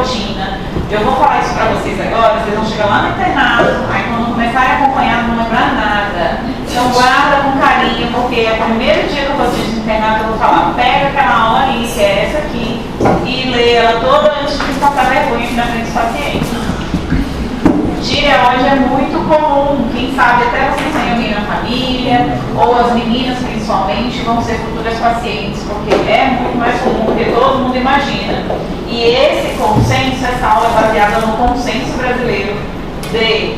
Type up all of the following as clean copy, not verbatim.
rotina. Eu vou falar isso para vocês agora, vocês vão chegar lá no internato, aí quando começarem a acompanhar não vão lembrar nada. Então guarda com carinho, porque é o primeiro dia que eu vou assistir no internato, eu vou falar, pega aquela aula ali, que é essa aqui, e lê ela toda antes de passar vergonha aqui na frente dos pacientes. Tireoide é muito comum, quem sabe até vocês têm alguém na família, ou as meninas principalmente vão ser futuras pacientes, porque é muito mais comum do que todo mundo imagina. E esse consenso, essa aula é baseada no consenso brasileiro de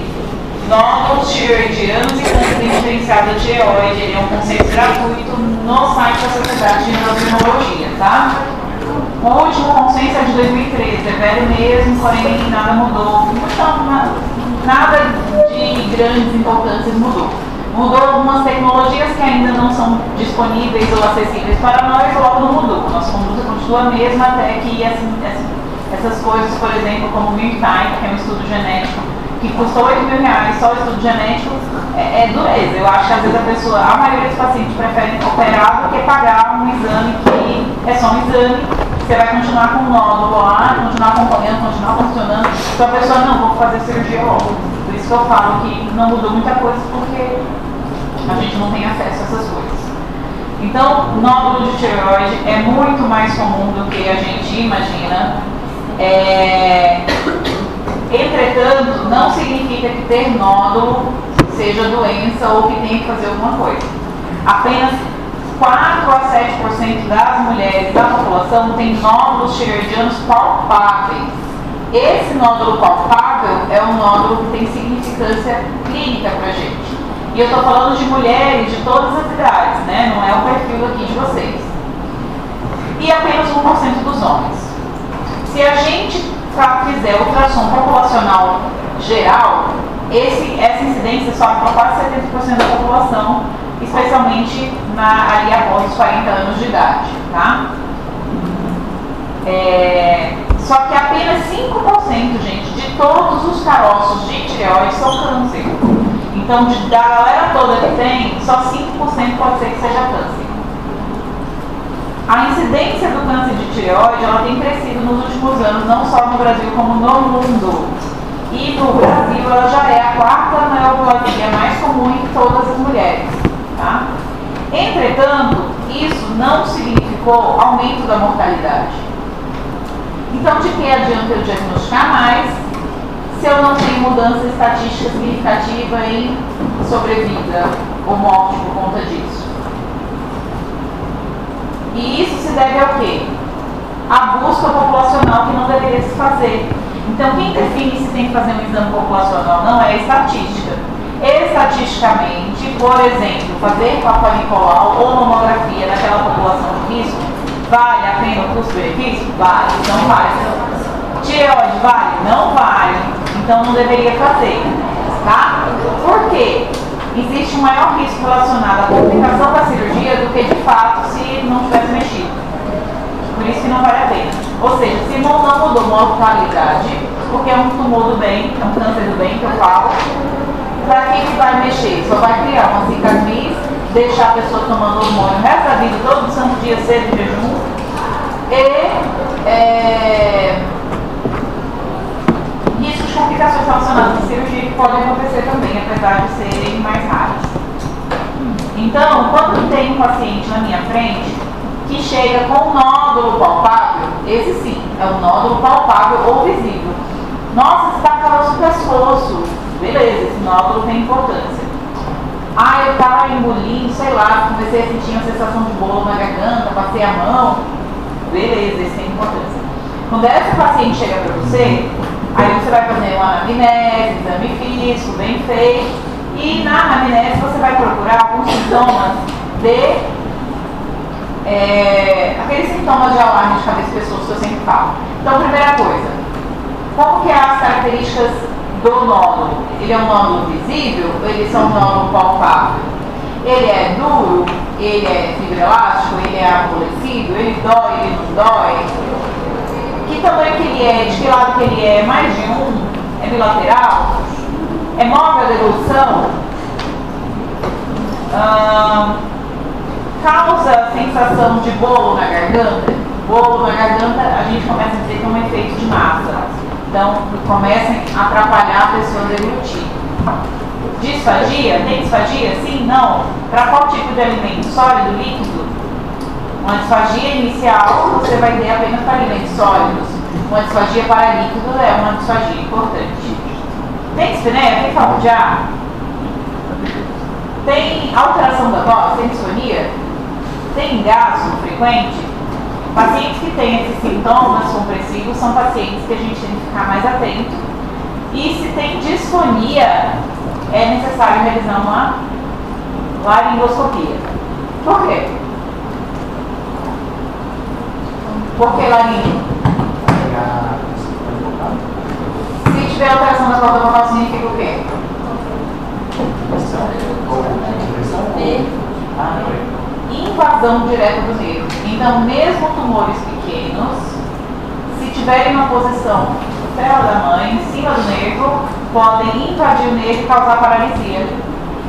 nódulos tireoidianos e câncer diferenciado da tireoide. Ele é um consenso gratuito no site da Sociedade de Endocrinologia, tá? O último consenso é de 2013, é velho mesmo, porém nada mudou. Então, nada de grandes importâncias mudou. Mudou algumas tecnologias que ainda não são disponíveis ou acessíveis para nós, logo não mudou. Nossa conduta continua a mesma até que essas coisas, por exemplo, como o MIRTime, que é um estudo genético, que custou R$8.000, só o estudo genético, é dureza. Eu acho que às vezes a maioria dos pacientes preferem operar do que pagar um exame que é só um exame. Você vai continuar com o nódulo lá, continuar acompanhando, continuar funcionando. Então a pessoa, não, vou fazer cirurgia logo. Por isso que eu falo que não mudou muita coisa, porque a gente não tem acesso a essas coisas. Então, nódulo de tireoide é muito mais comum do que a gente imagina. Entretanto, não significa que ter nódulo seja doença ou que tenha que fazer alguma coisa. Apenas 4 a 7% das mulheres da população tem nódulos tireoidianos palpáveis. Esse nódulo palpável é um nódulo que tem significância clínica para a gente. E eu estou falando de mulheres de todas as idades, né? Não é o perfil aqui de vocês. E apenas 1% dos homens. Se a gente fizer ultrassom populacional geral, essa incidência sobe para quase 70% da população, especialmente ali após os 40 anos de idade, tá? Só que apenas 5%, gente, de todos os caroços de tireoide são câncer. Então, da galera toda que tem, só 5% pode ser que seja câncer. A incidência do câncer de tireoide, ela tem crescido nos últimos anos, não só no Brasil, como no mundo. E no Brasil, ela já é a 4ª neoplasia mais comum em todas as mulheres, tá? Entretanto, isso não significou aumento da mortalidade. Então, de que adianta eu diagnosticar mais se eu não tenho mudança estatística significativa em sobrevida ou morte por conta disso? E isso se deve ao quê? A busca populacional que não deveria se fazer. Então, quem define se tem que fazer um exame populacional não é a estatística. Estatisticamente, por exemplo, fazer Papa Nicolau ou mamografia naquela população de risco, vale a pena o custo-benefício? Vale, não vale. Tireoide vale? Não vale. Então não deveria fazer, tá? Por quê? Existe um maior risco relacionado à complicação da cirurgia do que de fato se não tivesse mexido. Por isso que não vale a pena. Ou seja, se não mudou mortalidade, porque é um tumor do bem, é um câncer do bem que eu falo, para que vai mexer? Só vai criar uma cicatriz, deixar a pessoa tomando hormônio o resto da vida, todo santo dia cedo de jejum, e riscos de complicações relacionadas à cirurgia que podem acontecer também, apesar de serem mais raras. Então, quando tem um paciente na minha frente que chega com um nódulo palpável, esse sim, é um nódulo palpável ou visível. Nossa, você está com caroço no pescoço. Beleza, esse nódulo tem importância. Eu estava engolindo, sei lá, comecei a sentir uma sensação de bolo na garganta, passei a mão. Beleza, isso tem importância. Quando essa paciente chega para você, aí você vai fazer uma anamnese, exame físico, bem feito. E na anamnese você vai procurar alguns sintomas de aqueles sintomas de alarme de cabeça e pescoço que eu sempre falo. Então, primeira coisa, como que é as características do nódulo? Ele é um nódulo visível? Ele é um nódulo palpável? Ele é duro? Ele é fibroelástico? Ele é amolecido? Ele dói? Ele não dói? Que tamanho que ele é? De que lado que ele é? Mais de um? É bilateral? É móvel a devolução? Causa sensação de bolo na garganta? bolo na garganta, a gente começa a dizer que é um efeito de massa. Então, começa a atrapalhar a pessoa deglutir. Disfagia? Tem disfagia? Sim? Não? Para qual tipo de alimento? Sólido, líquido? Uma disfagia inicial você vai ter apenas para alimentos sólidos. Uma disfagia para líquido é uma disfagia importante. Tem dispneia? Tem falta de ar? Tem alteração da voz? Tem disfonia? Tem engasgo frequente? Pacientes que têm esses sintomas compressivos são pacientes que a gente tem que ficar mais atento. E se tem disfonia, é necessário realizar uma laringoscopia. Por quê? Por que laringe? Se tiver alteração da corda vocal, significa o quê? Invasão direta do nervo. Então, mesmo tumores pequenos, se tiverem uma posição tela da mãe, em cima do nervo, podem invadir o nervo e causar paralisia.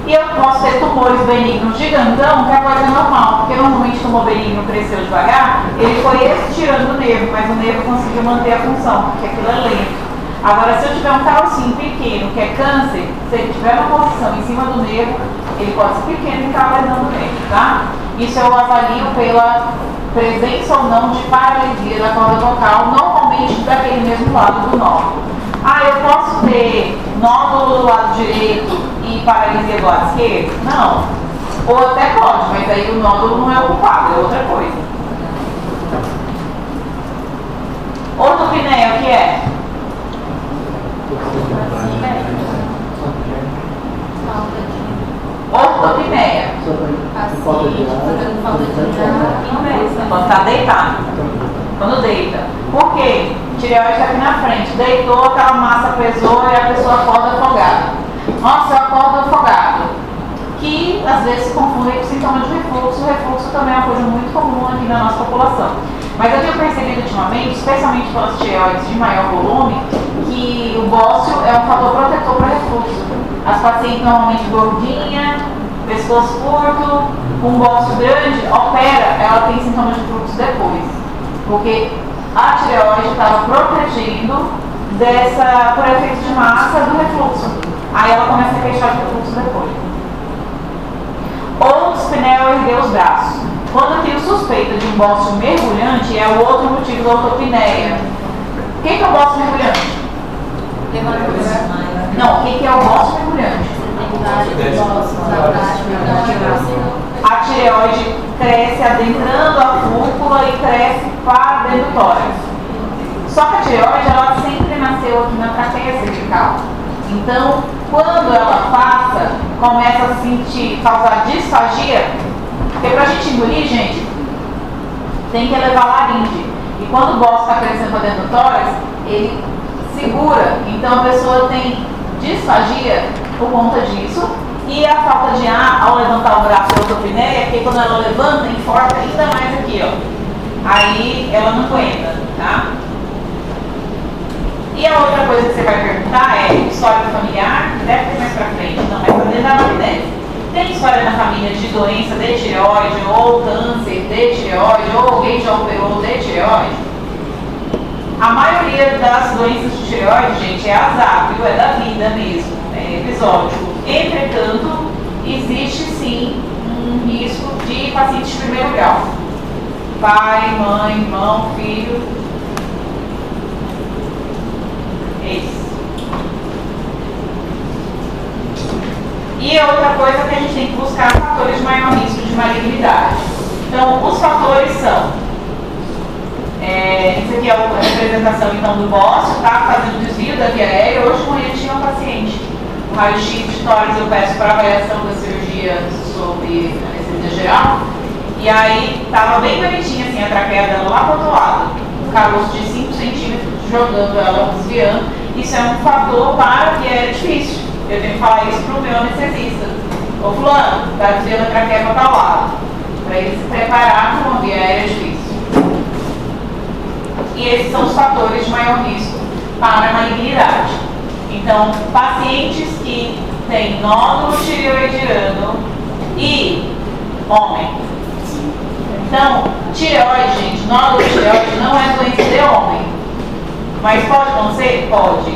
E eu posso ter tumores benignos gigantão, que é a coisa normal, porque normalmente o tumor benigno cresceu devagar, ele foi estirando o nervo, mas o nervo conseguiu manter a função, porque aquilo é lento. Agora, se eu tiver um calcinho pequeno, que é câncer, se ele tiver uma posição em cima do nervo, ele pode ser pequeno e estar lesando o nervo, tá? Isso eu avalio pela presença ou não de paralisia da corda vocal, normalmente daquele mesmo lado do nódulo. Ah, eu posso ter nódulo do lado direito e paralisia do lado esquerdo? Não. Ou até pode, mas aí o nódulo não é o culpado, é outra coisa. Ortopneia, o que é? Ortopneia. Quando está deitado. Quando deita. Por quê? Tireoide está aqui na frente. Deitou, aquela massa pesou e a pessoa acorda afogada. Nossa, eu acordo afogado. Que às vezes se confundem com sintomas de refluxo. O refluxo também é uma coisa muito comum aqui na nossa população. Mas eu tenho percebido ultimamente, especialmente pelas tireoides de maior volume, que o bócio é um fator protetor para refluxo. As pacientes normalmente gordinha, pescoço curto, com bócio grande, opera, ela tem sintomas de refluxo depois. Porque a tireoide estava protegendo por efeito de massa do refluxo. Aí ela começa a queixar de refluxo depois. Ou dispneia ou erguer os braços. Quando eu tenho suspeita de um bócio mergulhante, é o outro motivo da ortopneia. O que é o bócio mergulhante? Não, o que é o bócio mergulhante? A tireoide cresce adentrando a fúrcula e cresce para dentro do tórax. Só que a tireoide, ela sempre nasceu aqui na traqueia cervical. Então, quando ela passa, começa a causar disfagia. Porque pra gente engolir, gente, tem que elevar a laringe. E quando o bócio está crescendo para dentro do tórax, ele segura. Então a pessoa tem disfagia por conta disso. E a falta de ar ao levantar o braço da ortopneia, porque quando ela levanta, enforca ainda mais aqui, ó. Aí ela não aguenta, tá? E a outra coisa que você vai perguntar é história familiar, deve ter mais pra frente, não, mas tá dentro da gravidez. Tem história na família de doença de tireoide, ou câncer de tireoide, ou alguém já operou de tireoide? A maioria das doenças de tireoide, gente, é azar, viu? É da vida mesmo, é episódico. Entretanto, existe sim um risco de pacientes de primeiro grau. Pai, mãe, irmão, filho. Esse. E outra coisa que a gente tem que buscar fatores de maior risco de malignidade. Então, os fatores são, esse aqui é a representação então do bócio, tá? Fazendo desvio da via aérea. Hoje de manhã tinha um paciente, o raio-x de tórax eu peço para avaliação da cirurgia sobre anestesia geral. E aí, tava bem bonitinha assim a traqueia dela lá pro outro lado. Um caroço de 5 centímetros jogando ela, desviando. Isso é um fator para que é difícil. Eu tenho que falar isso pro meu anestesista. Ô fulano, tá desviando a traqueia para tal lado. Para ele se preparar para uma via aérea difícil. E esses são os fatores de maior risco para a malignidade. Então, pacientes que têm nódulo tireoidiano e homem Então, tireoide, gente, nódulo de tireoide não é doença de homem. Mas pode acontecer? Pode.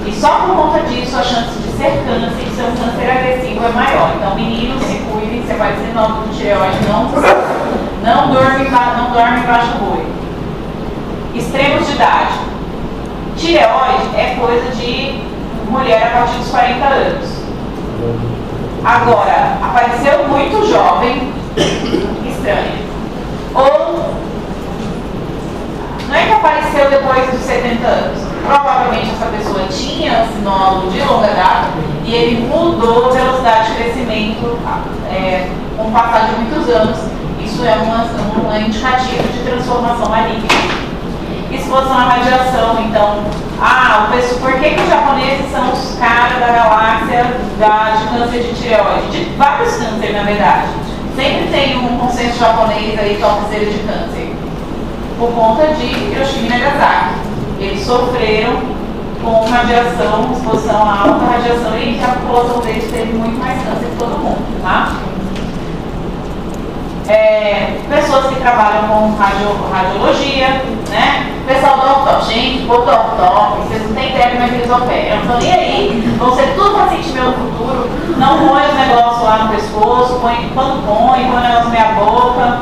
E só por conta disso a chance de ser câncer, de ser um câncer agressivo é maior. Então, meninos, se cuidem, você vai ter nódulo de tireoide, não dorme embaixo do boi. Extremos de idade. Tireoide é coisa de mulher a partir dos 40 anos. Agora, apareceu muito jovem, estranho. Ou não é que apareceu depois dos 70 anos. Provavelmente essa pessoa tinha esse nódulo de longa data e ele mudou a velocidade de crescimento com o passar de muitos anos. Isso é um indicativo de transformação maligna. Exposição à radiação, então, por que os japoneses são os caras da galáxia de câncer de tireoide? De vários cânceres, na verdade. Sempre tem um consenso japonês aí, topzera de câncer. Por conta de Hiroshima e Nagasaki. Eles sofreram com radiação, exposição a alta radiação, e a população deles teve muito mais câncer que todo mundo, tá? Pessoas que trabalham com radiologia, né? Pessoal do ortop, gente, o do ortop, vocês não têm ideia como é que eles operam, não estão nem aí, vão ser tudo paciente meu no futuro, não põe os negócios lá no pescoço, quando põe o negócio na minha boca.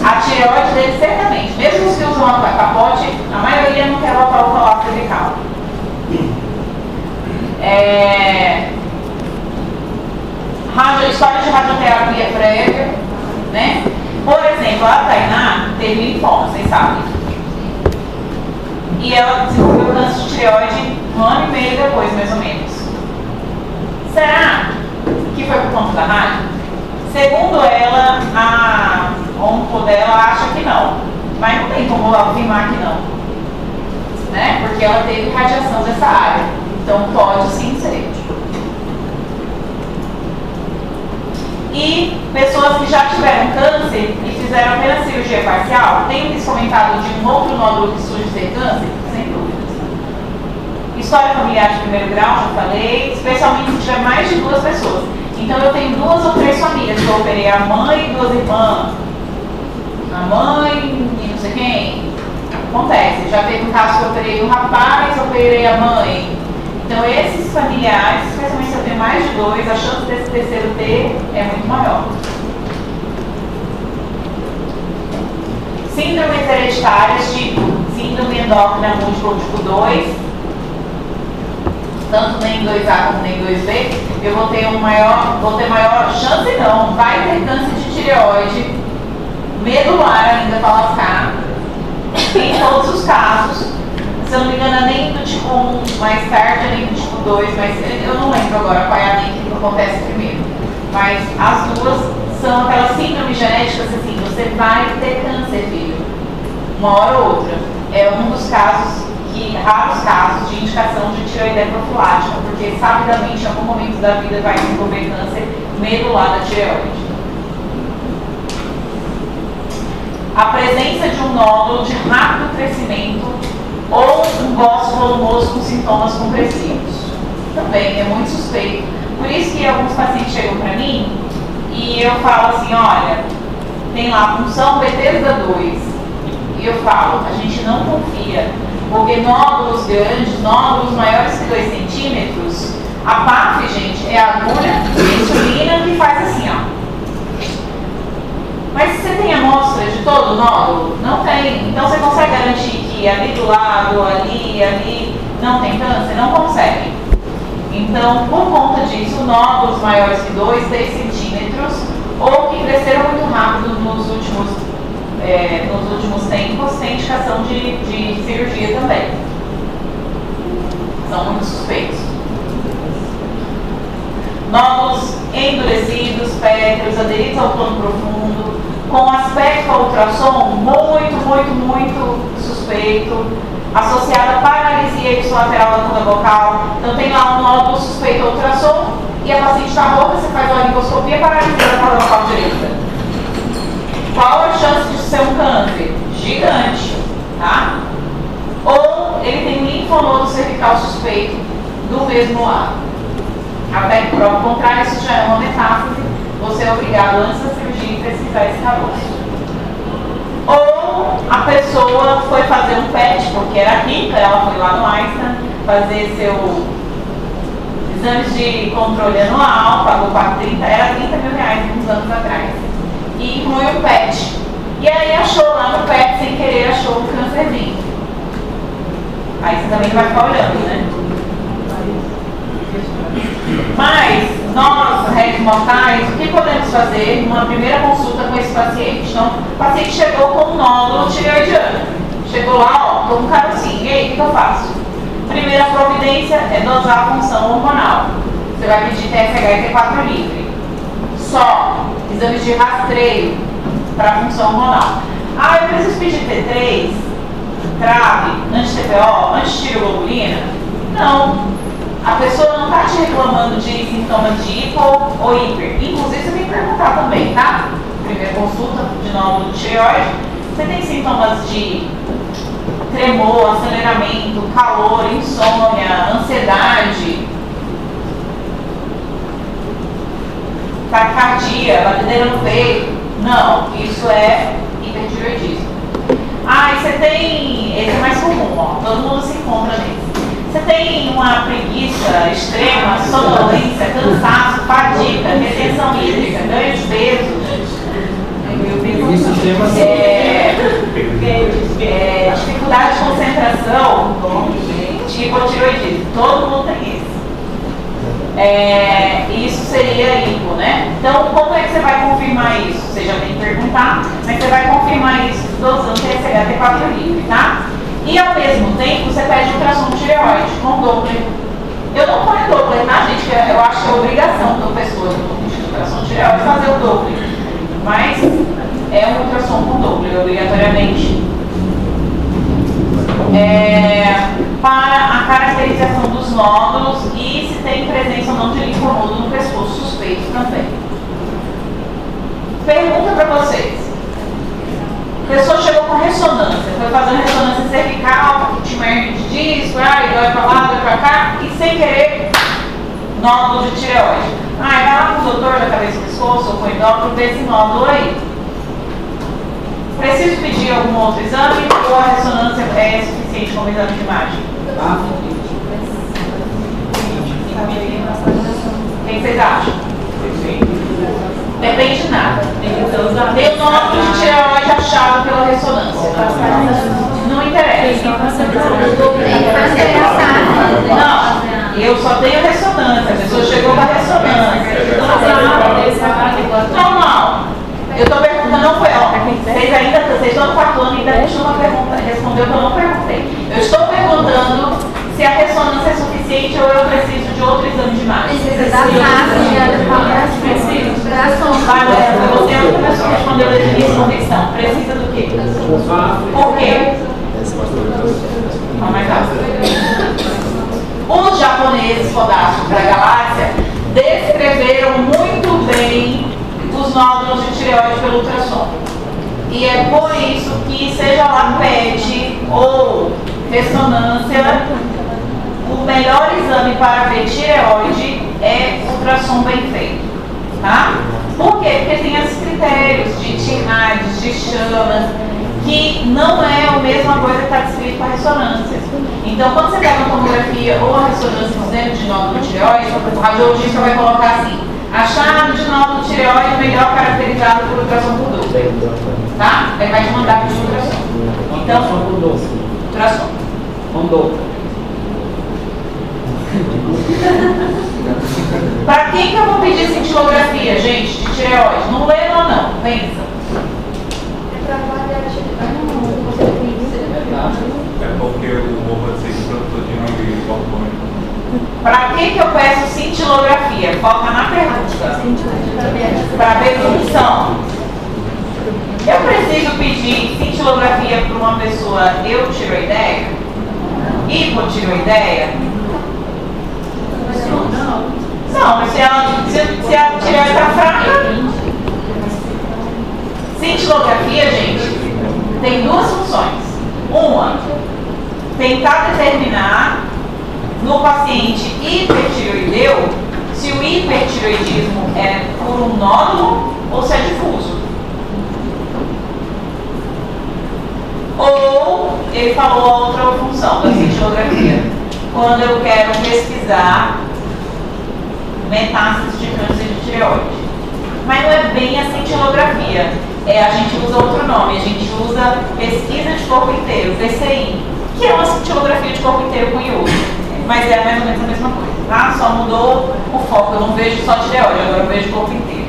A tireoide deles, certamente, mesmo os que usam a capote, a maioria não quer voltar o colapso cervical. História de radioterapia prévia, né? Por exemplo, a Tainá teve linfoma, vocês sabem. E ela desenvolveu câncer de tireoide 1 ano e meio depois, mais ou menos. Será que foi por conta da rádio? Segundo ela, a onco dela acha que não. Mas não tem como afirmar que não. Né? Porque ela teve radiação dessa área. Então pode sim ser. E pessoas que já tiveram câncer e fizeram apenas cirurgia parcial, tem me comentado de um outro nódulo que surge ser câncer? Sem dúvidas. História familiar de primeiro grau, já falei, especialmente se tiver mais de 2 pessoas. Então eu tenho 2 ou 3 famílias, que eu operei a mãe e 2 irmãs. A mãe e não sei quem. Acontece, já teve um caso que eu operei um rapaz, eu operei a mãe. Então esses familiares, especialmente se eu tenho mais de 2, a chance desse terceiro ter é muito maior. Síndromes hereditárias, tipo síndrome endócrina múltipla tipo 2, tanto nem 2A como nem 2B, eu vou ter maior chance não, vai ter câncer de tireoide, medular ainda para lascar, em todos os casos. Se eu não me engano, nem do tipo 1 mais tarde, nem do tipo 2, mas eu não lembro agora qual é a nem que acontece primeiro. Mas as duas são aquelas síndromes genéticas assim, você vai ter câncer, filho. Uma hora ou outra. É um dos casos, raros casos de indicação de tireoide profilática, porque sabidamente em algum momento da vida vai desenvolver câncer medular da tireoide. A presença de um nódulo de rápido crescimento ou um bócio volumoso com sintomas compressivos. Também é muito suspeito. Por isso que alguns pacientes chegam para mim e eu falo assim, olha, tem lá punção Bethesda 2. E eu falo, a gente não confia, porque nódulos grandes, nódulos maiores que 2 centímetros, a PAF, gente, é a agulha de insulina que faz assim, ó. Mas você tem amostra de todo o nódulo? Não tem. Então você consegue garantir que ali do lado, ali, não tem câncer? Não consegue. Então, por conta disso, nódulos maiores que 2, 3 centímetros, ou que cresceram muito rápido nos últimos tempos, tem indicação de cirurgia também. São muito suspeitos. Nódulos endurecidos, pétreos, aderidos ao plano profundo, com aspecto ao ultrassom muito suspeito, associada à paralisia ipsilateral da coluna vocal. Então tem lá um nódulo suspeito ao ultrassom e a paciente está rouca, você faz a laringoscopia paralisia da coluna vocal direita. Qual a chance de ser um câncer? Gigante, tá? Ou ele tem um linfonodo cervical suspeito do mesmo lado. Até que prova o contrário, isso já é uma metástase, você é obrigado antes da cirurgia a pesquisar esse caroço. Ou a pessoa foi fazer um PET, porque era rica, ela foi lá no Einstein fazer seu exames de controle anual, pagou era 30 mil reais uns anos atrás. E incluiu o PET. E aí achou lá no PET, sem querer, achou um câncerzinho. Aí você também vai ficar olhando, né? Mas nós, réis mortais, o que podemos fazer numa primeira consulta com esse paciente? Então, o paciente chegou com um nódulo tireoidiano. Chegou lá, ó, com um carocinho. E aí, o que eu faço? Primeira providência é dosar a função hormonal. Você vai pedir TSH e T4 livre. Só exames de rastreio para a função hormonal. Ah, eu preciso pedir T3, trave, anti-TPO, anti-tireoglobulina? Não. A pessoa não está te reclamando de sintomas de hipo ou hiper. Inclusive, você tem que perguntar também, tá? Primeira consulta de nódulo de tireoide. Você tem sintomas de tremor, aceleramento, calor, insônia, ansiedade, taquicardia, batedeira no peito? Não, isso é hipertireoidismo. Ah, e você tem, esse é mais comum, ó, todo mundo se encontra nesse. Você tem uma preguiça extrema, sonolência, cansaço, fadiga, retenção hídrica, ganho de peso, dificuldade de concentração, hipotireoidismo. Todo mundo tem isso. Isso seria hipo, né? Então, como é que você vai confirmar isso? Você já tem que perguntar, mas você vai confirmar isso dosando TSH T4 livre, tá? E ao mesmo tempo, você pede ultrassom de tireoide com Doppler. Eu não ponho Doppler, tá, gente? Eu acho que é obrigação da pessoa de ultrassom de tireoide fazer o Doppler. Mas é um ultrassom com Doppler, obrigatoriamente. Para a caracterização dos nódulos e se tem presença ou não de linfonodo no pescoço, suspeito também. Pergunta para vocês. A pessoa chegou com ressonância, foi fazendo ressonância cervical, tinha hernia de disco, dói pra lá, dói pra cá, e sem querer, nódulo de tireoide. Vai lá com o doutor da cabeça e pescoço, ou com o endócrino, ver esse nódulo aí. Preciso pedir algum outro exame ou a ressonância é suficiente como exame de imagem? O que vocês acham? Depende de nada. Tem o nódulo de tireoide achado pela ressonância. Não interessa. Não, eu só tenho ressonância. A pessoa chegou com a ressonância. Normal. Eu estou perguntando, não foi, ó, vocês estão no quarto ano e ainda deixam uma pergunta, respondeu que eu não perguntei. Eu estou perguntando se a ressonância é suficiente ou eu preciso de outro exame de imagem. Precisa da fase, foi você a única pessoa que respondeu desde o início da questão. Precisa do quê? Por quê? Vamos mais rápido. Os japoneses fodásticos da galáxia descreveram muito bem os nódulos de tireoide pelo ultrassom. E é por isso que, seja lá PET ou ressonância, o melhor exame para ver tireoide é ultrassom bem feito. Tá? Por quê? Porque tem esses critérios de TIRADs, de chamas, que não é a mesma coisa que está descrito para a ressonância. Então, quando você pega a tomografia ou a ressonância dizendo de nódulo de tireoide, o radiologista vai colocar assim: achado de nódulo de tireoide melhor caracterizado por ultrassom por Doppler. Tá? Aí vai te mandar para o ultrassom. Então, ultrassom. Com Doppler. Para quem que eu vou pedir cintilografia, gente, de tireoide? Não lê ou não? Pensa. É porque o hormônio ser produtor de hormônio. Para que eu peço cintilografia? Foca na pergunta. Para ver função. Eu preciso pedir cintilografia para uma pessoa eutireoideia? Hipotireoideia? Não, mas se a tireoide está fraca. Cintilografia, gente, tem duas funções. Uma, tentar determinar no paciente hipertireoideu se o hipertireoidismo é por um nódulo ou se é difuso. ele falou a outra função da cintilografia. Quando eu quero pesquisar metástases de câncer de tireoide. Mas não é bem a cintilografia. A gente usa outro nome, a gente usa pesquisa de corpo inteiro, PCI, que é uma cintilografia de corpo inteiro com iodo. Mas é mais ou menos a mesma coisa, tá? Só mudou o foco, eu não vejo só tireoide, agora eu vejo o corpo inteiro.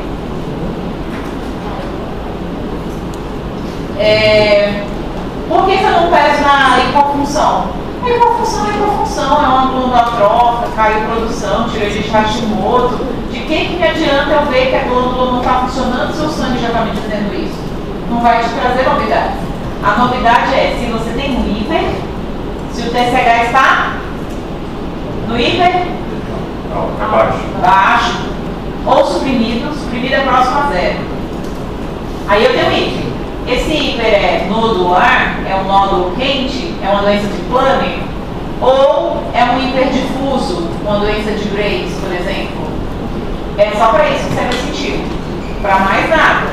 Por que você não pesa na hipofunção? A hipofunção é hipofunção, é um ângulo da troca, caiu produção, tireoidite Hashimoto. De que me adianta eu ver que a glândula não está funcionando se o sangue já está me dizendo isso? Não vai te trazer novidade. A novidade é se você tem um hiper, se o TSH está no hiper, Não, baixo. Baixo. Ou suprimido é próximo a zero. Aí eu tenho hiper. Esse hiper é nodular, é um nódulo quente, é uma doença de Plummer, ou é um hiperdifuso, uma doença de Graves, por exemplo. É só para isso que serve o cintil, para mais nada.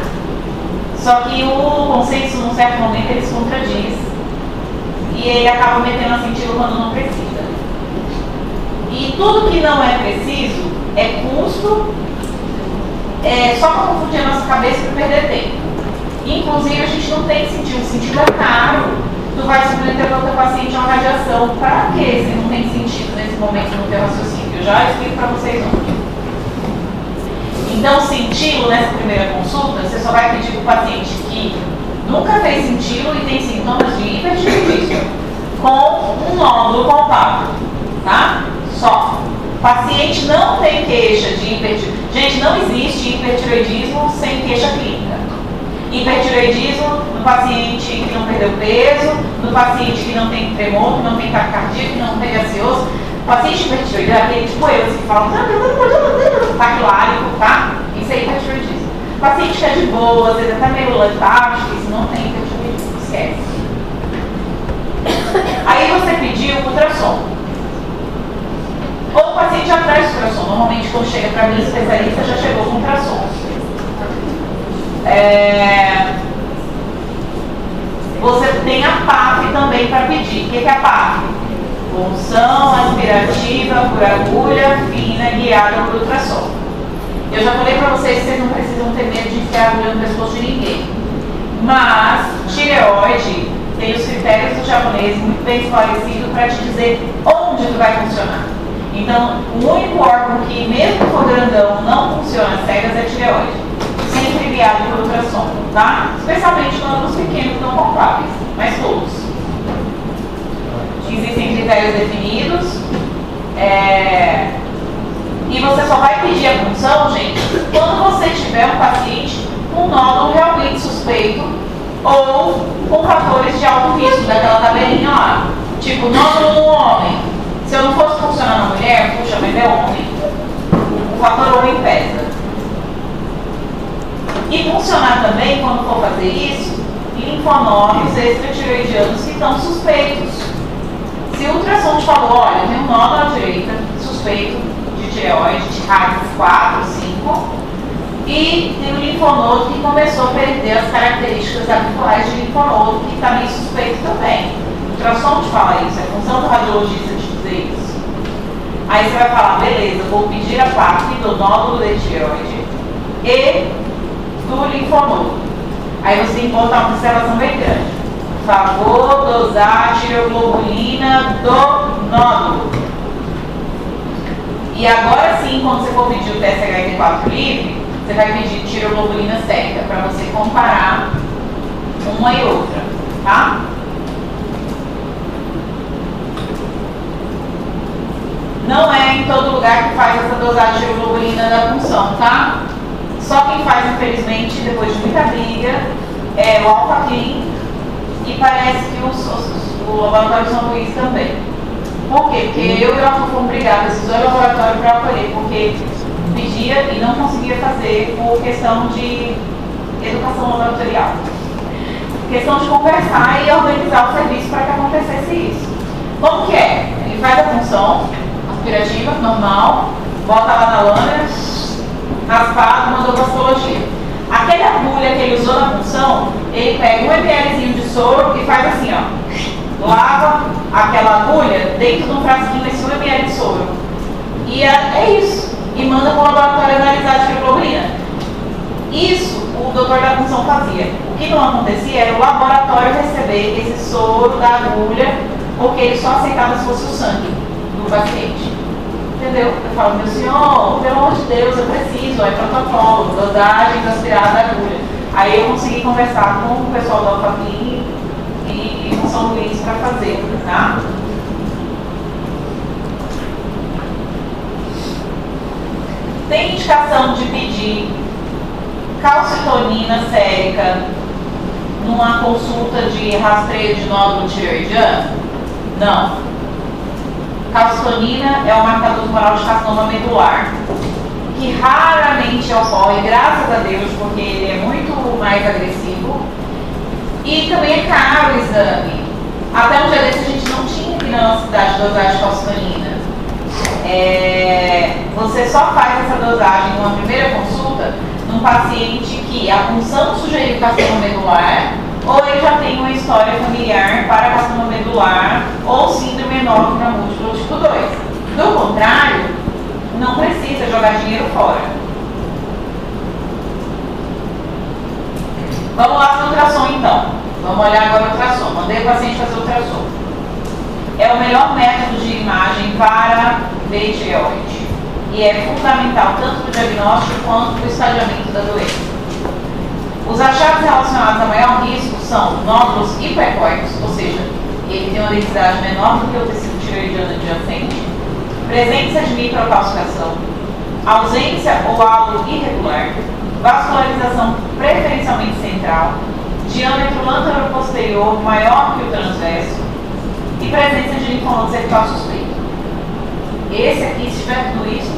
Só que o consenso, num certo momento, ele se contradiz e ele acaba metendo a cintila quando não precisa. E tudo que não é preciso é custo, só para confundir a nossa cabeça e perder tempo. Inclusive, a gente não tem cintila, o cintila é caro. Tu vai submeter para o teu paciente uma radiação. Para quê se não tem sentido nesse momento no teu raciocínio? Eu já explico para vocês ontem. Então, cintilo, nessa primeira consulta, você só vai pedir para o paciente que nunca fez cintilo e tem sintomas de hipertireoidismo, com um nódulo palpável, tá? Só. O paciente não tem queixa de hipertireoidismo. Gente, não existe hipertireoidismo sem queixa clínica. Hipertireoidismo no paciente que não perdeu peso, no paciente que não tem tremor, que não tem taquicardia, que não tem gaseoso. O paciente hipertireoide é aquele tipo eu, que fala taquilárico, tá? Isso é hipertireoidismo. O paciente que é de boa, às vezes até meio letárgico, isso não tem hipertireoidismo, esquece. Aí você pediu o ultrassom. Ou o paciente já traz o ultrassom. Normalmente quando chega para mim, especialista já chegou com ultrassom. Você tem a PAF também para pedir. O que é a PAF? Punção aspirativa por agulha fina guiada por ultrassom. Eu já falei para vocês que vocês não precisam ter medo de enfiar a agulha no pescoço de ninguém. Mas tireoide tem os critérios do japonês muito bem esclarecido para te dizer onde tu vai funcionar. Então, o único órgão que, mesmo que for grandão, não funciona às cegas é a tireoide. Sempre guiado por ultrassom, tá? Especialmente nódulos pequenos não palpáveis, mas todos. Existem critérios definidos. E você só vai pedir a punção, gente, quando você tiver um paciente com nódulo realmente suspeito ou com fatores de alto risco, daquela tabelinha lá. Tipo, nódulo no homem. Se eu não fosse funcionar na mulher, puxa, mas é homem. O fator homem pesa. E funcionar também, quando for fazer isso, em linfonodos extratireoidianos que estão suspeitos. Se o ultrassom te falou, olha, tem um nódulo à direita, suspeito de tireoide, de RADS 4, 5, e tem um linfonodo que começou a perder as características apiculares de linfonodo, que está meio suspeito também. O ultrassom te fala isso, é função do radiologista te dizer isso. Aí você vai falar, beleza, vou pedir a parte do nódulo de tireoide e do linfonodo. Aí você tem que botar uma observação bem grande. Favor dosar a tireoglobulina do nódulo. E agora sim, quando você for pedir o TSH-T4 livre, você vai pedir tireoglobulina seca para você comparar uma e outra, tá? Não é em todo lugar que faz essa dosagem de tireoglobulina da punção, tá? Só quem faz, infelizmente, depois de muita briga, é o Alpha Clean e parece que o laboratório São Luís também. Por quê? Porque eu e o Alpha fomos brigados, esses dois laboratórios para acolher, porque pedia e não conseguia fazer por questão de educação laboratorial. Questão de conversar e organizar o serviço para que acontecesse isso. Como que é? Ele faz a função aspirativa, normal, bota lá na lâmina, raspado, mandou para a histologia. Aquela agulha que ele usou na punção, ele pega um mlzinho de soro e faz assim, ó. lava aquela agulha dentro de um frasquinho de 1 ml de soro. E é isso. E manda para o laboratório analisar a tiroglobulina. Isso o doutor da função fazia. O que não acontecia era o laboratório receber esse soro da agulha, porque ele só aceitava se fosse o sangue do paciente. Entendeu? Eu falo, meu senhor, pelo amor de Deus, eu preciso, é protocolo, dosagem aspirada da agulha. Aí eu consegui conversar com o pessoal da Alphaville e com São Luís para fazer, tá? Tem indicação de pedir calcitonina sérica numa consulta de rastreio de nódulo tireoidiano? Não. Calcitonina é um marcador tumoral de carcinoma medular, que raramente ocorre, graças a Deus, porque ele é muito mais agressivo. E também é caro o exame. Até um dia desse a gente não tinha aqui na nossa cidade dosagem de calcitonina. Você só faz essa dosagem numa primeira consulta num paciente que a punção sugeriu carcinoma medular, ou ele já tem uma história familiar para carcinoma medular ou síndrome enófica múltipla tipo 2. Do contrário, não precisa jogar dinheiro fora. Vamos lá para o ultrassom então. Vamos olhar agora o ultrassom. Mandei o paciente fazer o ultrassom. É o melhor método de imagem para ver tireoide. E é fundamental tanto para o diagnóstico quanto para o estadiamento da doença. Os achados relacionados a maior risco são nódulos hipoecóicos, ou seja, ele tem uma densidade menor do que o tecido tireoidiano adjacente, presença de microcalcificação, ausência ou halo irregular, vascularização preferencialmente central, diâmetro lântero-posterior maior que o transverso e presença de linfonodo cervical suspeito. Esse aqui, se tiver tudo isso,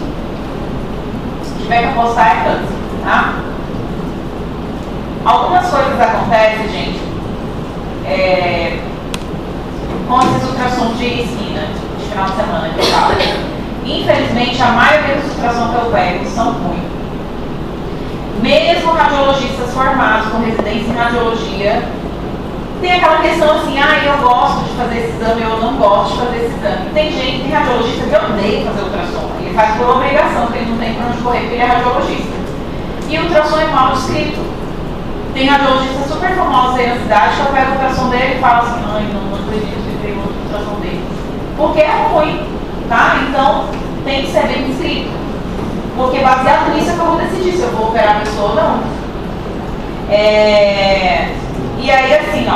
se tiver que apostar, é câncer, tá? Algumas coisas acontecem, gente, com esses ultrassons de esquina, de final de semana que eu falo. Infelizmente, a maioria dos ultrassons que eu pego são ruins. Mesmo radiologistas formados com residência em radiologia, tem aquela questão assim, eu gosto de fazer esse exame, eu não gosto de fazer esse exame. Tem radiologista que odeia fazer ultrassom. Ele faz por obrigação, porque ele não tem para onde correr, porque ele é radiologista. E o ultrassom é mal escrito. Tem radiologistas super famosos aí na cidade que eu pego o ultrassom dele e falo assim, não acredito que tem outro ultrassom dele. Porque é ruim, tá? Então tem que ser bem escrito. Porque baseado nisso é que eu vou decidir se eu vou operar a pessoa ou não. E aí assim,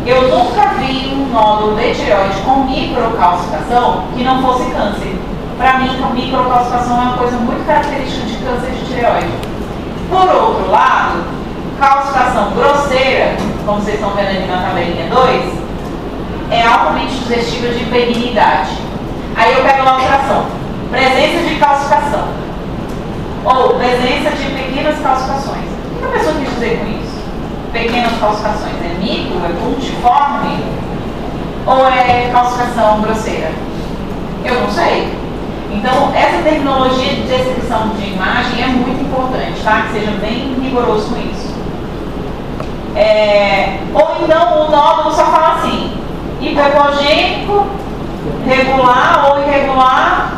eu nunca vi um nódulo de tireoide com microcalcificação que não fosse câncer. Para mim, a microcalcificação é uma coisa muito característica de câncer de tireoide. Por outro lado, calcificação grosseira, como vocês estão vendo ali na tabelinha 2, é altamente sugestível de benignidade. Aí eu pego lá a ultrassom. Presença de calcificação. Ou presença de pequenas calcificações. O que a pessoa quer dizer com isso? Pequenas calcificações. É micro? É puntiforme? Ou é calcificação grosseira? Eu não sei. Então, essa terminologia de descrição de imagem é muito importante, tá? Que seja bem rigoroso com isso. Ou então o nódulo só fala assim, hipoecogênico, regular ou irregular,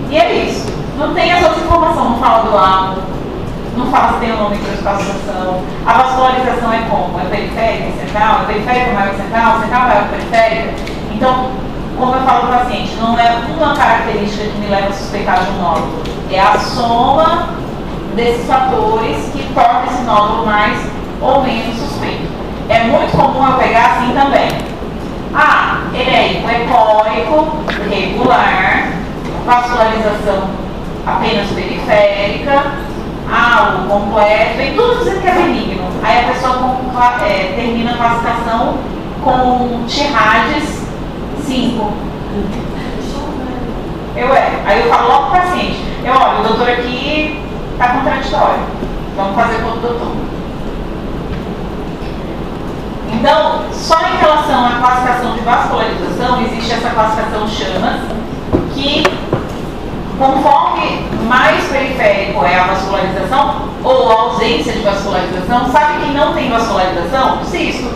e é isso. Não tem as outras informações, não fala do lado, não fala se tem ou não microcalcificação. A vascularização é como? É periférica, é central? É periférica maior que central? Central maior que periférica? Então, como eu falo para o paciente, não é uma característica que me leva a suspeitar de um nódulo, é a soma desses fatores que tornam esse nódulo mais ou menos suspeito. É muito comum eu pegar assim também. Ele é hipoecóico, regular, vascularização apenas periférica, halo completo, vem tudo dizendo que é benigno. Aí a pessoa termina a classificação com Tirades 5. Aí eu falo logo para o paciente, olha, o doutor aqui está contraditório, vamos fazer com o doutor. Então, só em relação à classificação de vascularização, existe essa classificação chamas, que conforme mais periférico é a vascularização, ou a ausência de vascularização, sabe quem não tem vascularização? Cisto.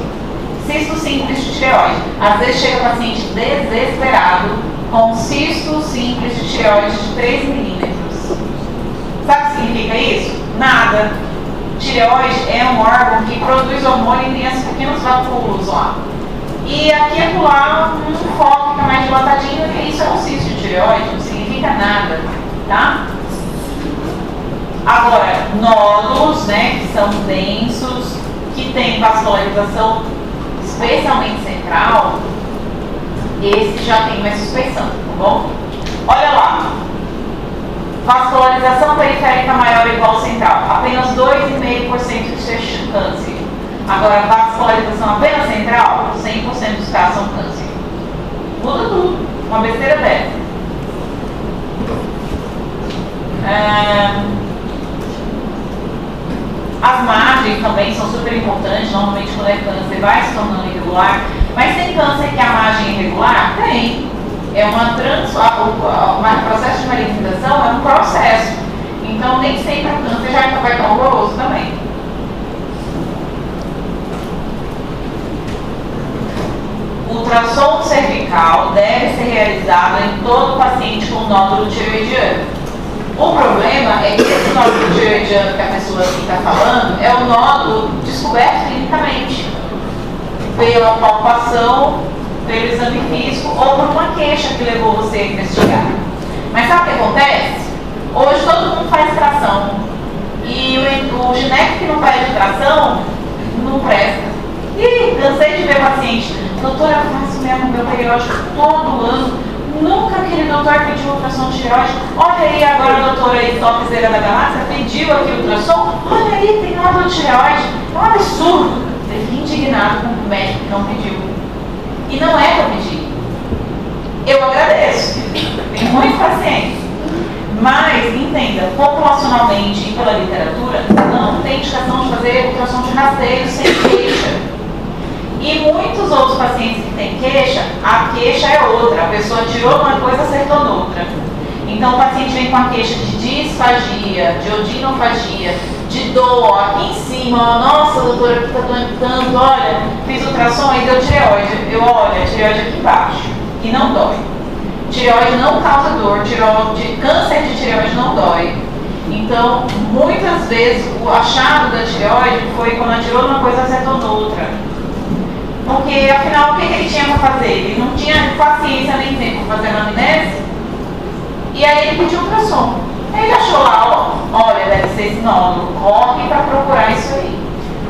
Cisto simples de tireoide. Às vezes chega paciente desesperado com cisto simples de tireoide de 3 milímetros. Sabe o que significa isso? Nada. Tireoide é um órgão que produz hormônio e tem esses pequenos vacúolos lá. E aqui e acolá um foco fica mais dilatadinho, e isso é um cisto de tireoide, não significa nada, tá? Agora, nódulos, né, que são densos, que tem vascularização especialmente central, esse já tem mais suspeição, tá bom? Olha lá, vascularização periférica maior ou igual central, apenas 2,5% de ser câncer. Agora, vascularização apenas central, 100% dos casos são câncer. Muda tudo, uma besteira dessa. As margens também são super importantes, normalmente quando é câncer vai se tornando irregular, mas tem câncer que a margem é irregular? Tem. É o processo de malignização é um processo. Então nem sempre o câncer já vai estar horroroso também. O ultrassom cervical deve ser realizado em todo paciente com nódulo tireoidiano. O problema é que esse nódulo tireoidiano que a pessoa aqui está falando é o nódulo descoberto clinicamente pela palpação, pelo exame físico ou por uma queixa que levou você a investigar. Mas sabe o que acontece? Hoje todo mundo faz tração e o gineco que não faz tração não presta. E cansei de ver paciente, doutora, eu faço mesmo meu periódico todo ano. Nunca aquele doutor pediu ultrassom de tireoide. Olha aí agora a doutora aí, topzera da galáxia, pediu aqui o ultrassom. Olha aí, tem nódulo de tireoide. É um absurdo. Eu fiquei indignado com o médico que não pediu. E não é para pedir. Eu agradeço. Tem muitos pacientes. Mas, entenda, populacionalmente e pela literatura, não tem indicação de fazer ultrassom de rasteio sem queixa. E muitos outros pacientes que têm queixa, a queixa é outra. A pessoa tirou uma coisa, acertou noutra. Então o paciente vem com a queixa de disfagia, de odinofagia, de dor aqui em cima. Nossa, doutora, aqui está doendo tanto. Olha, fiz ultrassom e deu tireoide. Eu olho, a tireoide aqui embaixo. E não dói. Tireoide não causa dor. Câncer de tireoide não dói. Então, muitas vezes, o achado da tireoide foi quando ela tirou uma coisa, acertou noutra. Porque, afinal, o que ele tinha para fazer? Ele não tinha paciência nem tempo para fazer anamnese. E aí ele pediu ultrassom. Aí ele achou lá, olha, deve ser esse nódulo, corre para procurar isso aí.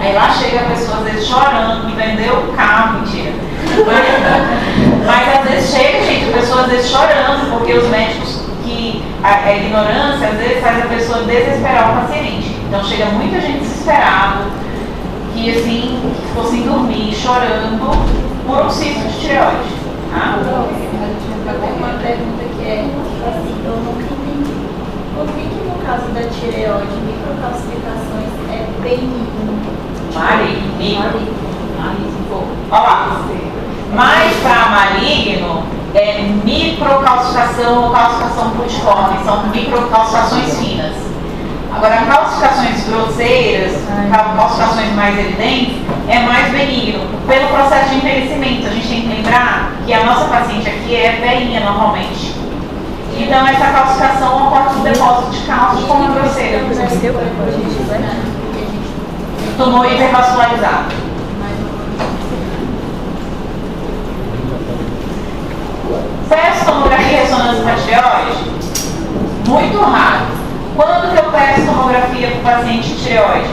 Aí lá chega a pessoa, às vezes, chorando, vendeu o carro, mentira. Mas às vezes chega, gente, a pessoa às vezes chorando, porque os médicos, a ignorância, às vezes faz a pessoa desesperar o paciente. Então chega muita gente desesperada, que assim, ficou sem dormir, chorando por um cisto de tireoide. Uma pergunta que é assim, eu nunca entendi. Por que no caso da tireoide, microcalcificações é benigno? Maligno. Olha lá. Mas para maligno é microcalcificação ou calcificação putiforme, são microcalcificações finas. Agora, calcificações grosseiras, calcificações mais evidentes, é mais benigno. Pelo processo de envelhecimento, a gente tem que lembrar que a nossa paciente aqui é velhinha normalmente. Então, essa calcificação ocorre no depósito de cálcio de forma grosseira. Tumor hipervascularizado. Peço tomografia e ressonância para tireoide? Muito raro. Quando que eu peço tomografia para o paciente de tireoide?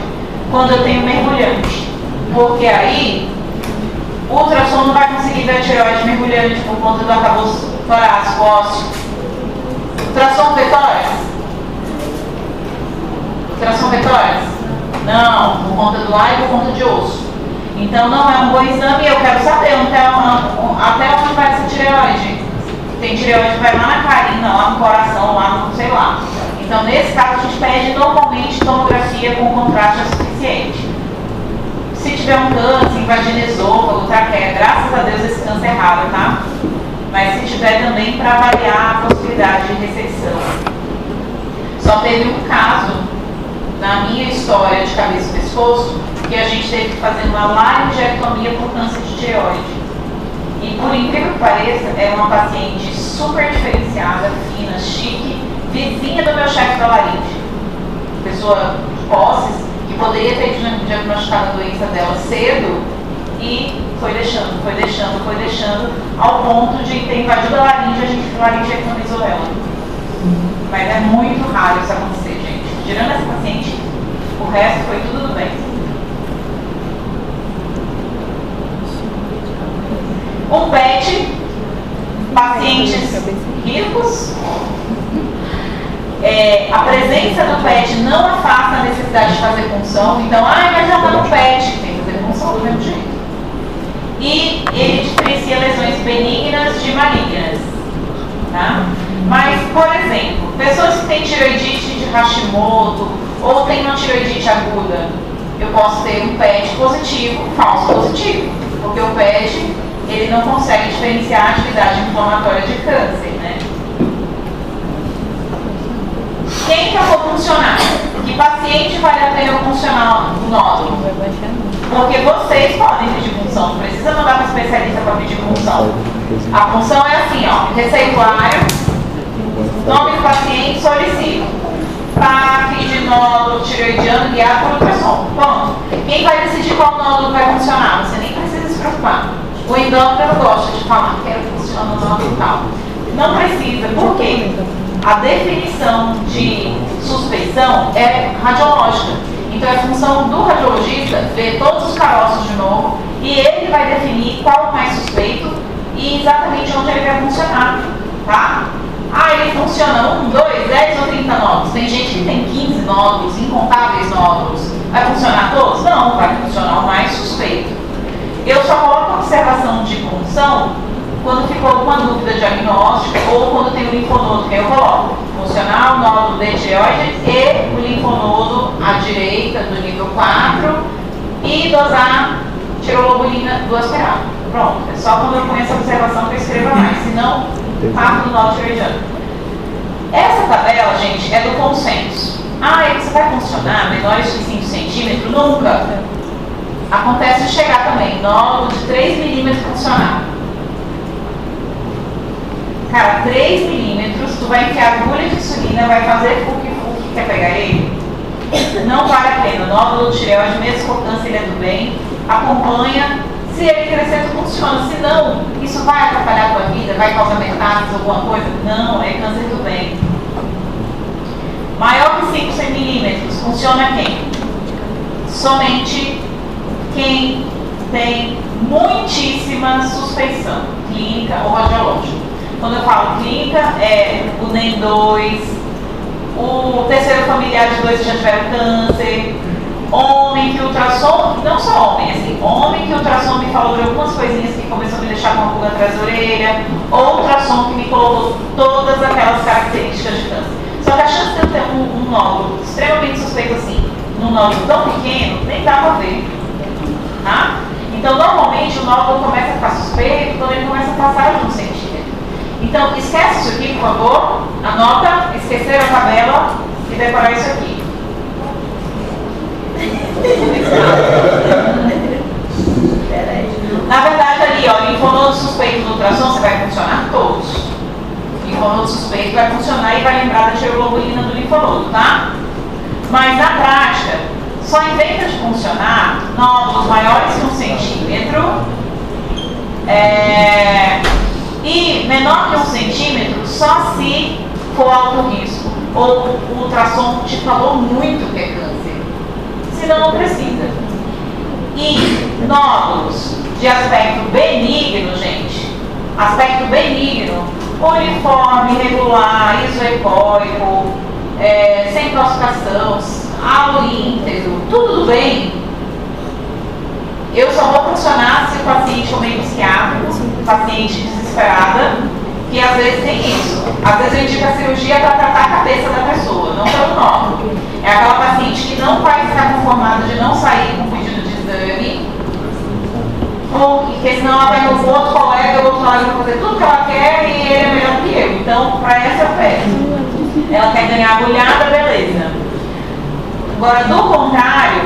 Quando eu tenho mergulhante. Porque aí, o ultrassom não vai conseguir ver a tireoide mergulhante por conta do arcabouço torácico ósseo. Ultrassom fetóris? Ultrassom fetóris? Não, por conta do ar e por conta de osso. Então não é um bom exame e eu quero saber até onde vai essa tireoide. Tem tireoide que vai lá na carina, lá no coração, lá no sei lá. Então, nesse caso, a gente pede normalmente tomografia com contraste suficiente. Se tiver um câncer, invadindo esôfago, traqueia, graças a Deus esse câncer é raro, tá? Mas se tiver também para avaliar a possibilidade de ressecção. Só teve um caso na minha história de cabeça exposto que a gente teve que fazer uma laringectomia por câncer de tireoide. E por incrível que pareça, é uma paciente super diferenciada, fina, chique, vizinha do meu chefe da laringe. Pessoa de posses, que poderia ter diagnosticado a doença dela cedo e foi deixando, ao ponto de ter invadido a laringe, a gente laringectomizou ela. Mas é muito raro isso acontecer, gente. Tirando essa paciente, o resto foi tudo bem. Um PET, pacientes ricos, a presença do PET não afasta a necessidade de fazer punção, então, mas já está no PET, tem que fazer punção do mesmo jeito. E ele diferencia lesões benignas de malignas, tá? Mas, por exemplo, pessoas que têm tireoidite de Hashimoto ou têm uma tireoidite aguda, eu posso ter um PET positivo, falso positivo, porque o PET ele não consegue diferenciar a atividade inflamatória de câncer, né? Quem que eu vou funcionar? Que paciente vale a pena eu funcionar o nódulo? Porque vocês podem pedir punção, não precisa mandar para o especialista para pedir punção. A punção é assim, ó, receituário, nome do paciente, solicito. PAC de nódulo tireoidiano guiado por ultrassom. Ponto. Quem vai decidir qual nódulo vai funcionar? Você nem precisa se preocupar. O endócrino gosta de falar, quero funcionar no nódulo e tal. Não precisa, por quê? A definição de suspeição é radiológica. Então é função do radiologista ver todos os caroços de novo e ele vai definir qual é mais suspeito e exatamente onde ele vai funcionar, tá? Ele funciona 1, 2, 10 ou 30 nódulos. Tem gente que tem 15 nódulos, incontáveis nódulos. Vai funcionar todos? Não, vai funcionar o mais suspeito. Eu só coloco a observação de punção quando ficou alguma dúvida diagnóstica ou quando tem o linfonodo, que eu coloco. Funcionar o nódulo de tireoide e o linfonodo à direita do nível 4 e dosar tirolobulina 2 PA. Pronto, é só quando eu ponho essa observação que eu escreva mais, senão parto do nódulo tireoidiano. Essa tabela, gente, é do consenso. Você vai funcionar menores de 5 centímetros? Nunca. Acontece de chegar também, nódulo de 3 milímetros funcionar. Cara, 3 milímetros, tu vai enfiar agulha de insulina, vai fazer o que quer pegar ele? Não vale a pena. O nódulo de tireoide, mesmo com câncer, ele é do bem, acompanha. Se ele crescer, tu funciona. Se não, isso vai atrapalhar a tua vida, vai causar metástase, alguma coisa? Não, é câncer do bem. Maior que 5 milímetros, funciona quem? Somente quem tem muitíssima suspeição, clínica ou radiológica. Quando eu falo clínica, é o NEM2, o terceiro familiar de 2 que já tiveram câncer, homem que ultrassom, não só homem, assim, homem que ultrassom me falou de algumas coisinhas que começou a me deixar com uma pulga atrás da orelha, ou ultrassom que me colocou todas aquelas características de câncer. Só que a chance de eu ter um nódulo extremamente suspeito assim, num nódulo tão pequeno, nem dá pra ver. Tá? Então, normalmente, o nódulo começa a ficar suspeito quando ele começa a passar de 1 centímetro. Então, esquece isso aqui, por favor. Anota, esquecer a tabela e decorar isso aqui. Na verdade, ali, ó, linfonodo suspeito no ultrassom, você vai funcionar todos. Linfonodo suspeito vai funcionar e vai lembrar da tireoglobulina do linfonodo, tá? Mas, na prática, só inventa de funcionar nódulos maiores que 1 centímetro e menor que 1 centímetro só se for alto risco ou o ultrassom te falou muito que é câncer, senão não precisa. E nódulos de aspecto benigno, gente, aspecto benigno, uniforme, regular, isoecóico, sem calcificação, halo íntegro, tudo bem. Eu só vou funcionar se o paciente for meio psiquiátrico, paciente desesperada, que às vezes tem isso. Às vezes eu indico a cirurgia para tratar a cabeça da pessoa, não pelo nódulo. É aquela paciente que não vai ficar conformada de não sair com pedido de exame, porque senão ela vai no outro colega, o outro colega vai fazer tudo que ela quer e ele é melhor que eu. Então, para essa eu peço. Ela quer ganhar agulhada, beleza. Agora, do contrário,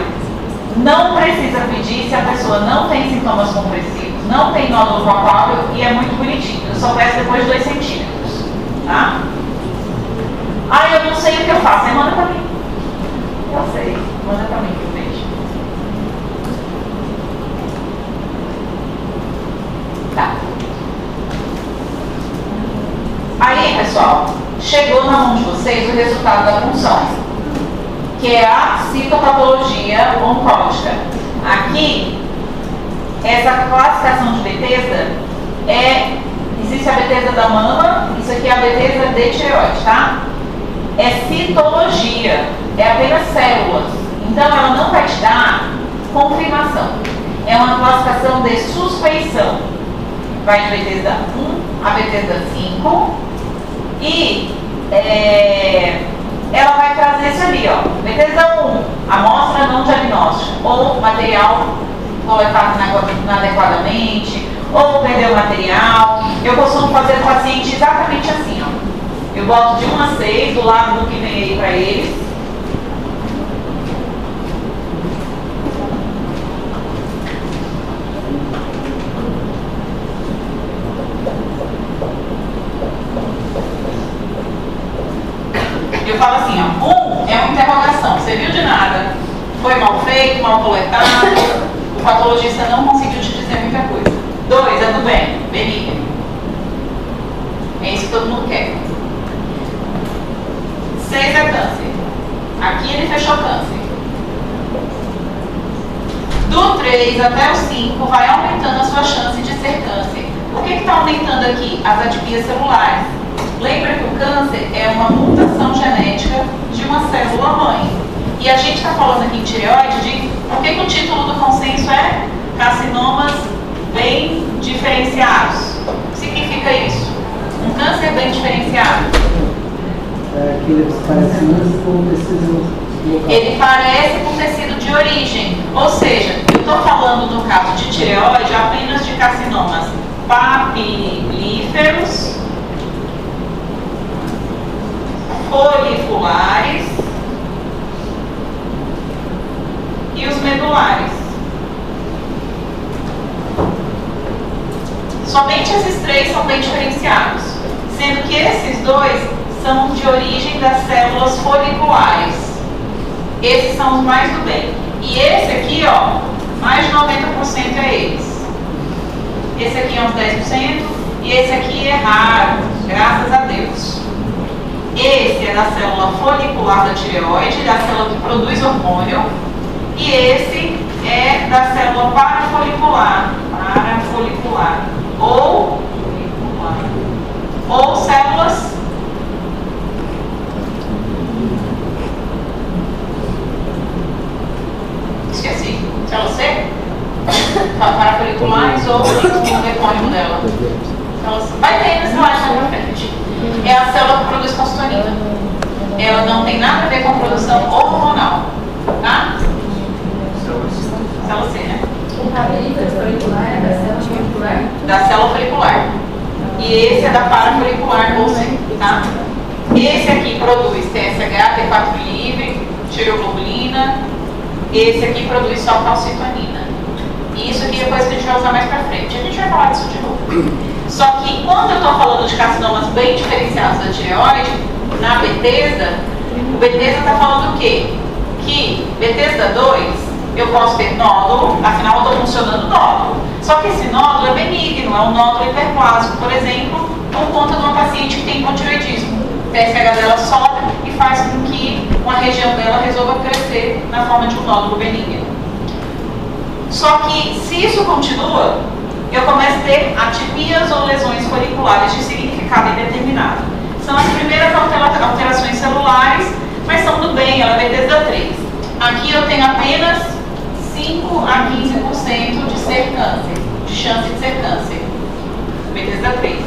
pessoa não tem sintomas compressivos, não tem nódulo palpável e é muito bonitinho. Eu só peço depois de 2 centímetros, tá? Ah, eu não sei o que eu faço. Você manda pra mim. Eu sei. Manda pra mim que eu vejo. Tá. Aí, pessoal, chegou na mão de vocês o resultado da punção, que é a citopatologia oncológica. Aqui, essa classificação de Bethesda existe a Bethesda da mama, isso aqui é a Bethesda de tireoide, tá? É citologia, é apenas células. Então, ela não vai te dar confirmação. É uma classificação de suspeição. Vai de Bethesda 1 a Bethesda 5 e ela vai trazer isso ali, ó. Bethesda 1, amostra não diagnóstica, ou material coletado inadequadamente, ou perdeu material. Eu costumo fazer o paciente exatamente assim, ó. Eu boto de 1 a 6 do lado do que vem aí para eles. Eu falo assim, ó, 1 é uma interrogação, serviu de nada, foi mal feito, mal coletado, o patologista não conseguiu te dizer muita coisa. 2 é do bem, benigno. É isso que todo mundo quer. 6 é câncer. Aqui ele fechou câncer. Do 3 até o 5 vai aumentando a sua chance de ser câncer. O que está aumentando aqui? As atipias celulares. Lembra que o câncer é uma mutação genética de uma célula-mãe. E a gente está falando aqui em tireoide de... Por que o título do consenso é carcinomas bem diferenciados? O que significa isso? Um câncer bem diferenciado. Que ele parece muito com o tecido local. Ele parece com tecido de origem. Ou seja, eu estou falando no caso de tireoide apenas de carcinomas papilíferos, foliculares e os medulares. Somente esses 3 são bem diferenciados, sendo que esses 2 são de origem das células foliculares. Esses são os mais do bem. E esse aqui, ó, mais de 90% é eles. Esse aqui é uns 10% e esse aqui é raro, graças a Deus. Esse é da célula folicular da tireoide, da célula que produz hormônio. E esse é da célula parafolicular, ou células esqueci, célula C? Parafoliculares ou o epônimo dela. Vai ter nesse slide na frente. É a célula que produz calcitonina. Ela não tem nada a ver com produção hormonal, tá? Célula C, né? O papilífero folicular é da célula folicular? Da célula folicular. E esse é da parafolicular ou C, tá? Esse aqui produz TSH, T4 livre, tireoglobulina. Esse aqui produz só calcitonina. E isso aqui é coisa que a gente vai usar mais pra frente. A gente vai falar disso de novo. Só que quando eu estou falando de carcinomas bem diferenciados da tireoide, na Bethesda, o Bethesda está falando o quê? Que Bethesda 2, eu posso ter nódulo, afinal eu estou funcionando nódulo. Só que esse nódulo é benigno, é um nódulo hiperplásico, por exemplo, por conta de uma paciente que tem hipotireoidismo. O TSH dela sobe e faz com que uma região dela resolva crescer na forma de um nódulo benigno. Só que, se isso continua, eu começo a ter atipias ou lesões foliculares de significado indeterminado. São as primeiras alterações celulares, mas são do bem, ela é Bethesda 3. Aqui eu tenho apenas 5 a 15% de ser câncer, de chance de ser câncer. Bethesda 3.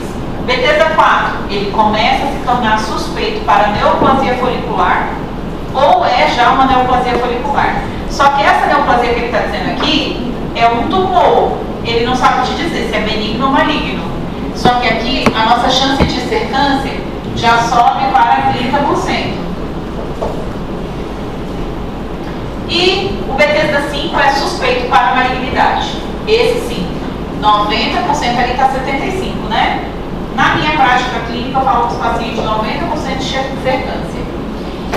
Bethesda 4, ele começa a se tornar suspeito para neoplasia folicular, ou é já uma neoplasia folicular. Só que essa neoplasia que ele está dizendo aqui é um tumor. Ele não sabe te dizer se é benigno ou maligno. Só que aqui a nossa chance de ser câncer já sobe para 30%. E o Bethesda 5 é suspeito para malignidade. Esse sim, 90% ali está 75%, né? Na minha prática clínica, eu falo para os pacientes 90% de ser câncer.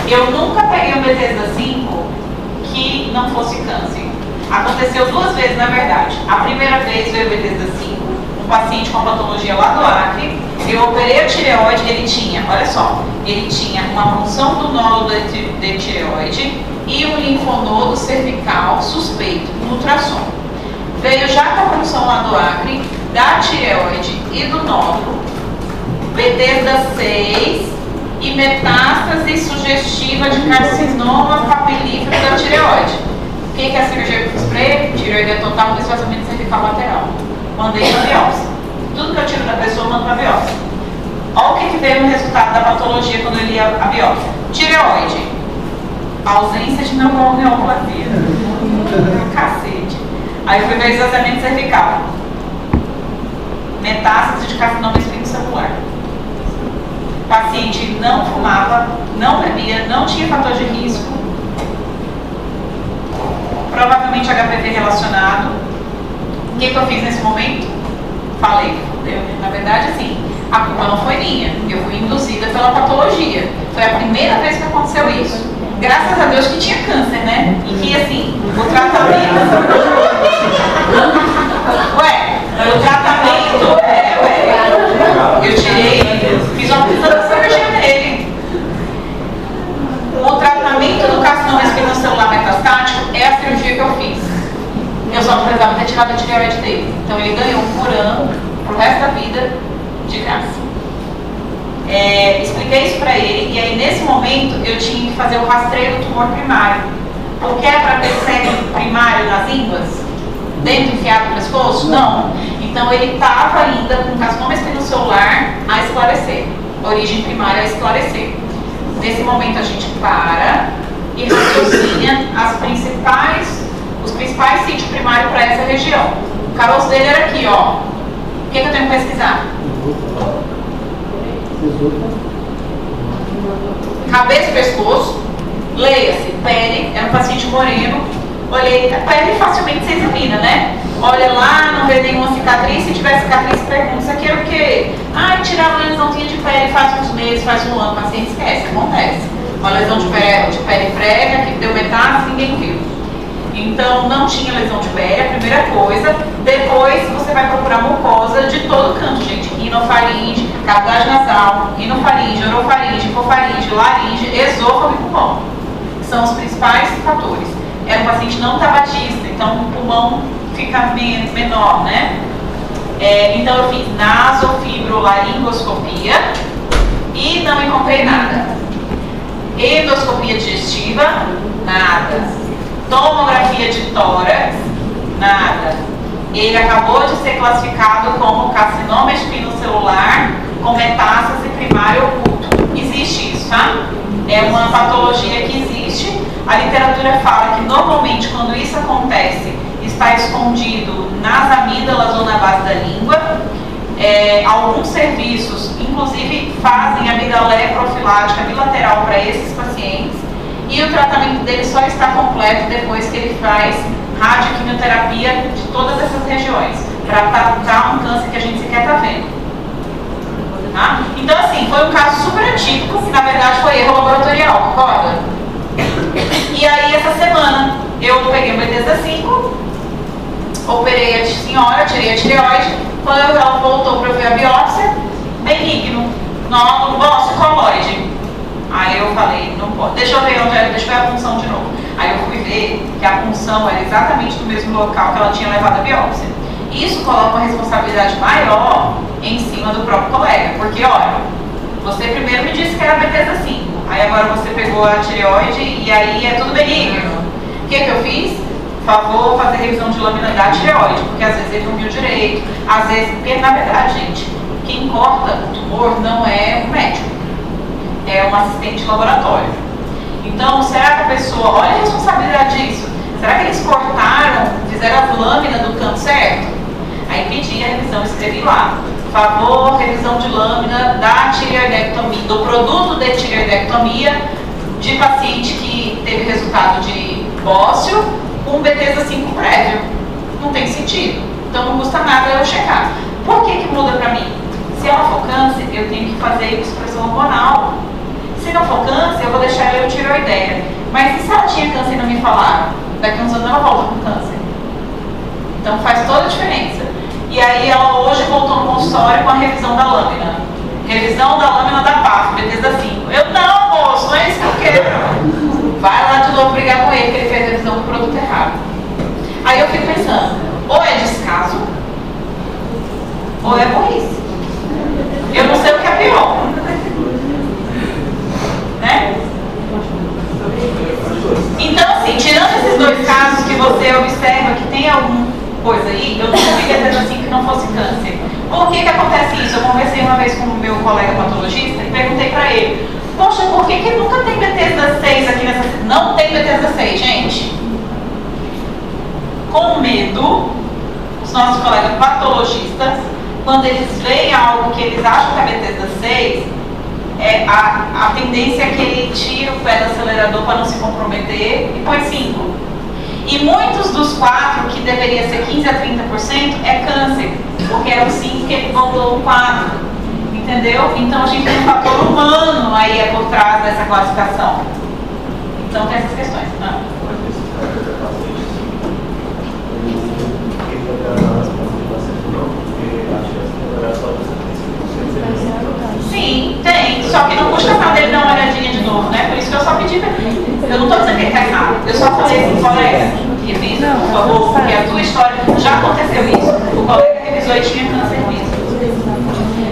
Eu nunca peguei um Bethesda 5 que não fosse câncer. Aconteceu 2 vezes, na verdade. A primeira vez veio o Bethesda 5, um paciente com patologia lá do Acre. Eu operei a tireoide, ele tinha, olha só, ele tinha uma punção do nódulo de tireoide e um linfonodo cervical suspeito no ultrassom. Veio já com a punção lá do Acre, da tireoide e do nódulo, Bethesda 6 e metástase sugestiva de carcinoma papilífero da tireoide. O que é a cirurgia que eu fiz para ele? Tireoide total, desfazamento cervical lateral. Mandei para biópsia. Tudo que eu tiro da pessoa, eu mando para biópsia. Olha o que veio no resultado da patologia quando eu li a biópsia. Tireoide. Ausência de neoplasia. Cacete. Aí fui ver esvaziamento cervical. Metástase de carcinoma espinocelular. O paciente não fumava, não bebia, não tinha fator de risco. Provavelmente HPV relacionado. O que eu fiz nesse momento? Falei, fudeu. Na verdade, assim, a culpa não foi minha. Eu fui induzida pela patologia. Foi a primeira vez que aconteceu isso. Graças a Deus que tinha câncer, né? E que, assim, o tratamento... o tratamento... Eu tirei, fiz uma cirurgia nele. O tratamento do carcinoma espinocelular metastático é a cirurgia que eu fiz. Eu só não precisava ter tirado a tireoide dele. Então ele ganhou por ano, pro resto da vida, de graça. Expliquei isso pra ele, e aí nesse momento eu tinha que fazer o rastreio do tumor primário. Porque é para ter cérebro primário nas ínguas? Dentro enfiado no pescoço? Não. Então ele estava ainda com carcinoma espinocelular a esclarecer. Origem primária a esclarecer. Nesse momento a gente para e raciocina os principais sítios primários para essa região. O caroço dele era aqui, ó. O que eu tenho que pesquisar? Cabeça e pescoço. Leia-se, pele, era um paciente moreno. Olhei, a pele facilmente se examina, né? Olha lá, não vê nenhuma cicatriz. Se tiver cicatriz, pergunta, isso aqui era o quê? Tirar uma lesãozinha de pele faz uns meses, faz um ano, o paciente esquece, acontece. Uma lesão de pele prévia, que deu metástase, ninguém viu. Então, não tinha lesão de pele, a primeira coisa. Depois, você vai procurar mucosa de todo canto, gente. Rinofaringe, cavidade nasal, rinofaringe, orofaringe, hipofaringe, laringe, esôfago e pulmão. São os principais fatores. Era um paciente não tabagista, então o pulmão fica menor, né? Então eu fiz nasofibrolaringoscopia e não encontrei nada. Endoscopia digestiva, nada. Tomografia de tórax, nada. Ele acabou de ser classificado como carcinoma espinocelular com metástase primária oculto. Existe isso, tá? É uma patologia que existe. A literatura fala que normalmente quando isso acontece está escondido nas amígdalas ou na base da língua. Alguns serviços, inclusive, fazem amigdaleia profilática bilateral para esses pacientes. E o tratamento dele só está completo depois que ele faz radioquimioterapia de todas essas regiões, para tratar um câncer que a gente sequer está vendo. Tá? Então, assim, foi um caso super atípico, que na verdade foi erro laboratorial, concorda? E aí, essa semana, eu peguei o Bethesda 5, operei a senhora, tirei a tireoide. Quando ela voltou para ver a biópsia, benigno, nódulo coloide. Aí eu falei, não pode, deixa eu ver a punção de novo. Aí eu fui ver que a punção era exatamente no mesmo local que ela tinha levado a biópsia. Isso coloca uma responsabilidade maior em cima do próprio colega, porque olha, você primeiro me disse que era Bethesda 5, aí agora você pegou a tireoide e aí é tudo benigno. O que eu fiz? Por favor, fazer revisão de lâmina da tireoide, porque às vezes ele não viu direito, às vezes, porque na verdade, gente, quem corta o tumor não é o médico, é um assistente de laboratório. Então, será que a pessoa, olha a responsabilidade disso, será que eles cortaram, fizeram as lâminas do canto certo? Aí pedi a revisão, escrevi lá, por favor, revisão de lâmina da tireoidectomia, do produto de tireoidectomia de paciente que teve resultado de bócio com Bethesda 5 prévio. não tem sentido. Então não custa nada eu checar. Por que muda para mim? Se ela for câncer, eu tenho que fazer expressão hormonal. Se não for câncer, eu vou deixar ela tireoideia. Mas e se ela tinha câncer e não me falaram? Daqui a uns anos ela volta com câncer. Então faz toda a diferença. E aí ela hoje voltou no consultório com a revisão da lâmina. Revisão da lâmina da PAF, Bethesda 5. Eu, não, moço, não é isso que eu quero. Vai lá de novo brigar com ele, que ele fez a revisão do produto errado. Aí eu fico pensando, ou é descaso, ou é burrice. Eu não sei o que é pior. Né? Então, assim, tirando esses dois casos que você observa que tem alguma coisa aí, eu nunca vi Bethesda 5 que não fosse câncer. Por que acontece isso? Eu conversei uma vez com o meu colega patologista e perguntei pra ele, poxa, por que nunca tem Bethesda 6 aqui nessa... Não tem Bethesda 6, gente. Com medo, os nossos colegas patologistas, quando eles veem algo que eles acham que é Bethesda 6, a tendência é que ele tire o pé do acelerador para não se comprometer e põe 5. E muitos dos 4, que deveria ser 15 a 30%, é câncer, porque era o 5 que ele voltou o 4, entendeu? Então a gente tem um fator humano aí por trás dessa classificação. Então tem essas questões. Sim, tem, só que não custa nada ele dar uma olhadinha de novo, né? Por isso que eu só pedi pra ele. Eu não estou dizendo que ele está errado, eu só falei assim, colega, revisa, por favor, porque a tua história já aconteceu isso. O colega revisou e tinha câncer mesmo.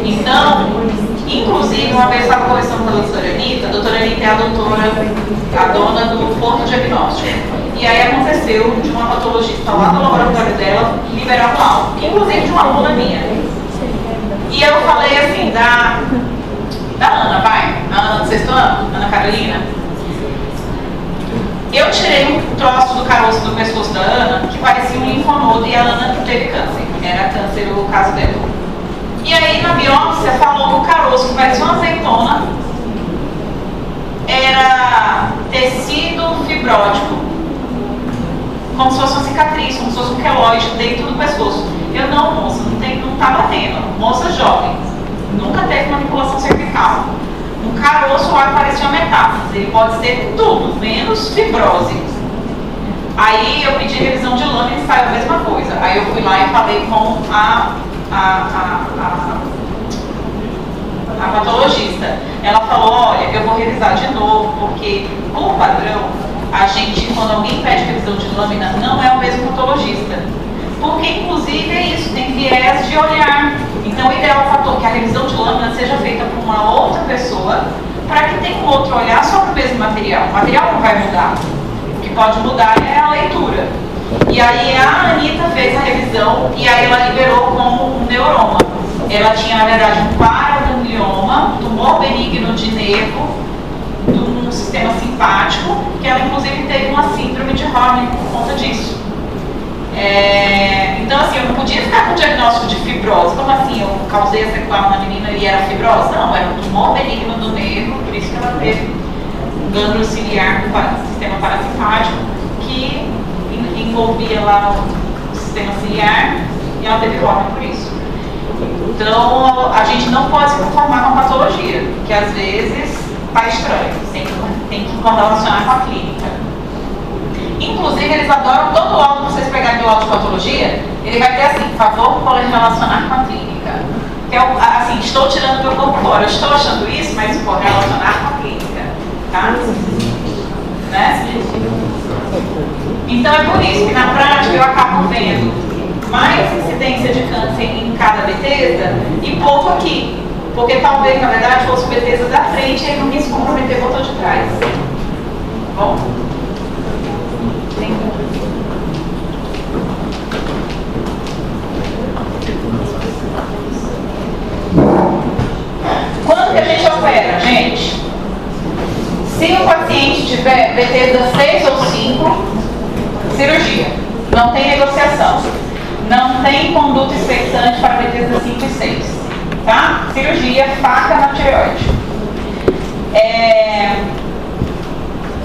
Então, inclusive, uma vez eu estava conversando com a doutora Anitta é a dona do ponto diagnóstico. E aí aconteceu de uma patologista lá no laboratório dela liberar um laudo, inclusive de uma aluna minha. E eu falei assim, da Ana, a Ana do sexto ano, Ana Carolina. Eu tirei um troço do caroço do pescoço da Ana que parecia um linfonodo e a Ana teve câncer. Era câncer o caso dela. E aí na biópsia falou que o caroço, que parecia uma azeitona, era tecido fibrótico, como se fosse uma cicatriz, como se fosse um queloide dentro do pescoço. Eu não, moça, não tá batendo. Moça jovem, nunca teve manipulação cervical. Um caroço lá que parecia uma metástase, ele pode ser tudo, menos fibrose. Aí eu pedi revisão de lâmina e saiu a mesma coisa. Aí eu fui lá e falei com a patologista. Ela falou, olha, eu vou revisar de novo, porque por padrão, a gente, quando alguém pede revisão de lâmina, não é o mesmo patologista. Porque, inclusive, é isso, tem viés de olhar. Então, o ideal é que a revisão de lâmina seja feita por uma outra pessoa, para que tenha um outro olhar sobre o mesmo material. O material não vai mudar. O que pode mudar é a leitura. E aí, a Anitta fez a revisão e aí ela liberou como um neuroma. Ela tinha, na verdade, um paraganglioma, tumor benigno de nervo, do sistema simpático, que ela, inclusive, teve uma síndrome de Horner por conta disso. Então, assim, eu não podia ficar com o diagnóstico de fibrose. Como assim? Eu causei a sequela na menina e era fibrose? Não, era um tumor benigno do nervo, por isso que ela teve um gânglio ciliar no sistema parasimpático que envolvia lá o sistema ciliar e ela teve Horner por isso. Então, a gente não pode se conformar com a patologia, que às vezes está estranho, tem que correlacionar com a clínica. Inclusive, eles adoram todo o laudo que vocês pegarem do laudo de patologia, ele vai ter assim, por favor, correlacionar com a clínica. Que é assim, estou tirando meu corpo fora, estou achando isso, mas correlacionar com a clínica. Tá? Né? Então é por isso que na prática eu acabo vendo mais incidência de câncer em cada Bethesda e pouco aqui. Porque talvez, na verdade, fosse o Bethesda da frente e ele não quis se comprometer com o de trás. Bom? Quando que a gente opera, gente? Se o paciente tiver Bethesda 6 ou 5, cirurgia. Não tem negociação. Não tem conduta expectante para Bethesda 5 e 6. Tá? Cirurgia, faca na tireoide.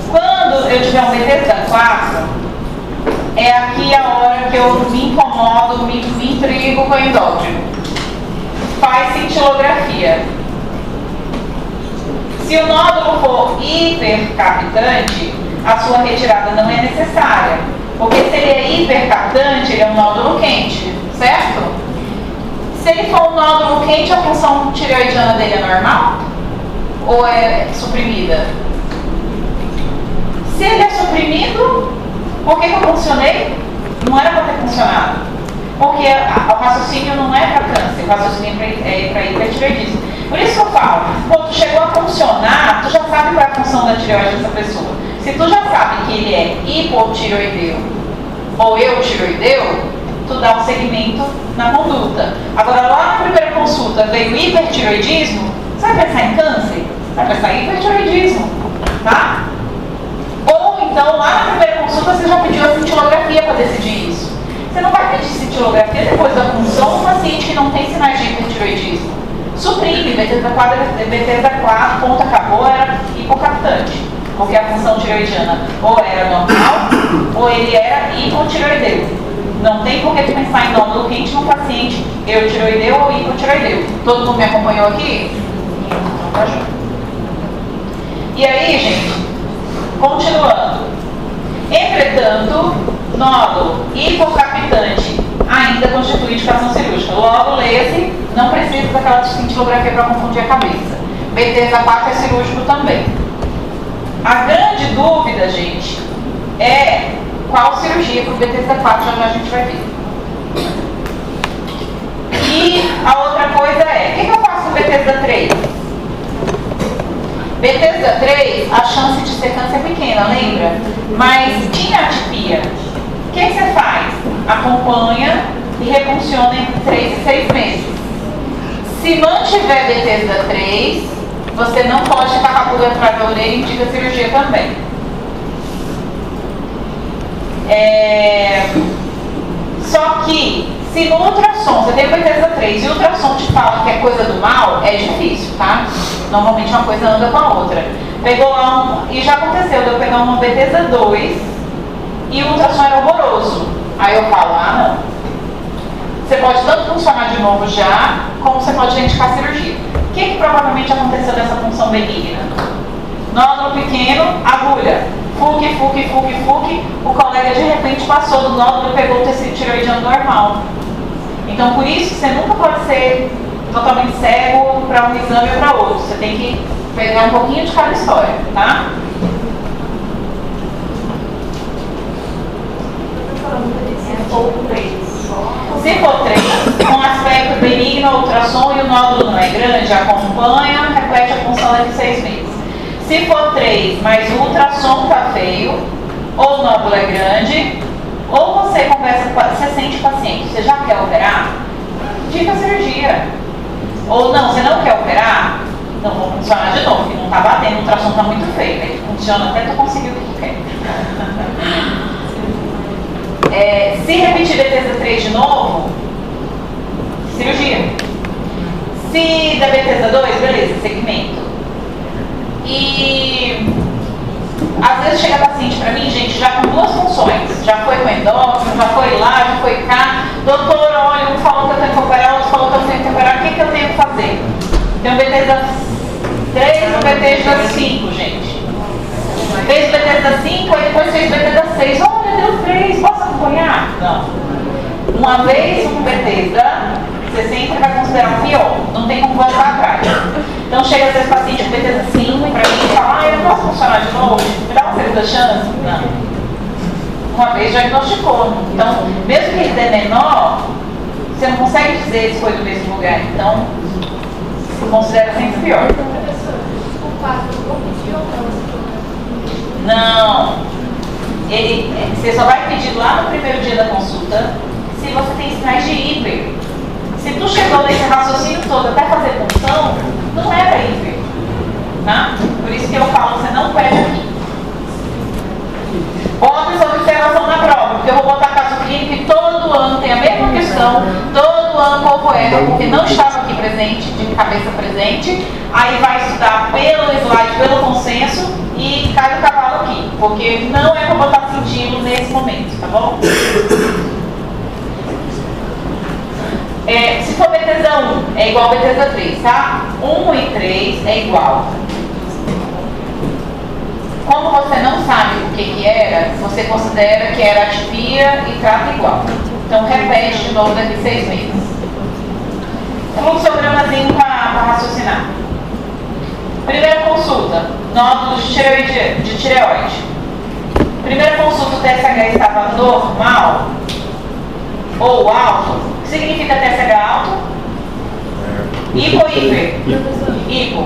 Quando eu tiver um Bethesda 4, é aqui a hora que eu me incomodo, me intrigo com o endócrino. Faz cintilografia. Se o nódulo for hipercapitante, a sua retirada não é necessária. Porque se ele é hipercapitante, ele é um nódulo quente, certo? Se ele for um nódulo quente, a função tireoidiana dele é normal? Ou é suprimida? Se ele é suprimido, por que eu funcionei? Não era para ter funcionado. Porque o raciocínio não é para câncer, o raciocínio é para hipertireoidismo. Por isso que eu falo, quando tu chegou a funcionar, tu já sabe qual é a função da tireoide dessa pessoa. Se tu já sabe que ele é hipotireoideu ou eutireoideu, tu dá um segmento na conduta. Agora, lá na primeira consulta veio hipertireoidismo, você vai pensar em câncer? Você vai pensar em hipertireoidismo, tá? Ou então, lá na primeira consulta, você já pediu a cintilografia para decidir isso. Você não vai pedir cintilografia depois da função do paciente que não tem sinais de hipertireoidismo. Suprime, Bethesda 4, ponto, acabou, era hipocapitante. Porque a função tireoidiana ou era normal, ou ele era hipotireoideu. Não tem por que tu pensar em nódulo quente num paciente eutireoideu ou hipotireoideu. Todo mundo me acompanhou aqui? Então tá junto. E aí, gente, continuando. Entretanto, nódulo hipocapitante ainda constitui indicação cirúrgica. Logo, leia-se, não precisa daquela cintilografia para confundir a cabeça. Bethesda 4 é cirúrgico também. A grande dúvida, gente, é qual cirurgia para o Bethesda 4, já a gente vai ver. E a outra coisa é, o que eu faço com Bethesda 3? Bethesda 3, a chance de ser câncer é pequena, lembra? Mas tinha atipia. O que você faz? Acompanha e refunciona entre 3 e 6 meses. Se mantiver Bethesda 3, você não pode ficar com a pulga atrás da orelha e indica cirurgia também. Só que, se no ultrassom, você tem Bethesda 3 e o ultrassom te fala que é coisa do mal, é difícil, tá? Normalmente uma coisa anda com a outra. Pegou lá e já aconteceu de eu pegar uma Bethesda 2 e o ultrassom era horroroso. Aí eu falo, não. Você pode tanto funcionar de novo já, como você pode indicar cirurgia. O que provavelmente aconteceu nessa função benigna? Nódulo pequeno, agulha. Fuque. O colega de repente passou do nódulo e pegou o tecido tireoidiano normal. Então, por isso, você nunca pode ser totalmente cego para um exame ou para outro. Você tem que pegar um pouquinho de cada história, tá? Se for 3, com aspecto benigno, ultrassom e o nódulo não é grande, acompanha, repete a função daqui 6 meses. Se for 3, mas o ultrassom tá feio, ou o nódulo é grande, ou você conversa, você sente o paciente, você já quer operar? Dica cirurgia. Ou não, você não quer operar? Não, vou funcionar de novo, porque não tá batendo, o ultrassom tá muito feio, aí funciona até tu conseguir o que tu quer. Se repetir Bethesda 3 de novo, cirurgia. Se da Bethesda 2, beleza, segmento. E às vezes chega paciente pra mim, gente, já com 2 funções. Já foi com endócrino, já foi lá, já foi cá. Doutor, olha, um falou que eu tenho que operar, outro falou que eu tenho que operar. O que eu tenho que fazer? Tem o Bethesda 3 e o Bethesda 5, gente. Fez Bethesda 5, aí depois fez Bethesda 6. Olha, deu 3, posso acompanhar? Não. Uma vez um Bethesda, você sempre vai considerar o pior. Não tem como voltar atrás. Então chega às vezes paciente com Bethesda 5 pra mim e fala, eu não posso funcionar de novo? Me dá uma segunda chance? Não. Uma vez diagnosticou. Então, mesmo que ele dê menor, você não consegue dizer se foi do mesmo lugar. Então, se considera sempre pior. O 4 não pediu Não. Você só vai pedir lá no primeiro dia da consulta se você tem sinais de hiper. Se tu chegou nesse raciocínio todo até fazer função, não era hiper. Tá? Por isso que eu falo, você não pede aqui. Bota essa observação na prova, porque eu vou botar caso clínico e todo ano tem a mesma questão, todo ano povo erra, porque não estava aqui presente, de cabeça presente, aí vai estudar pelo slide, pelo consenso e cai o cavalo aqui. porque não é para botar cintilo nesse momento, tá bom? Se for Bethesda 1, é igual a Bethesda 3, tá? 1 e 3 é igual. Como você não sabe o que era, você considera que era atipia e trata igual. Então repete de novo daqui 6 meses. Fluxogramazinho para raciocinar. Primeira consulta, nódulos de tireoide. Primeira consulta, o TSH estava normal ou alto. O que significa TSH alto? Hipo ou hiper? Hipo.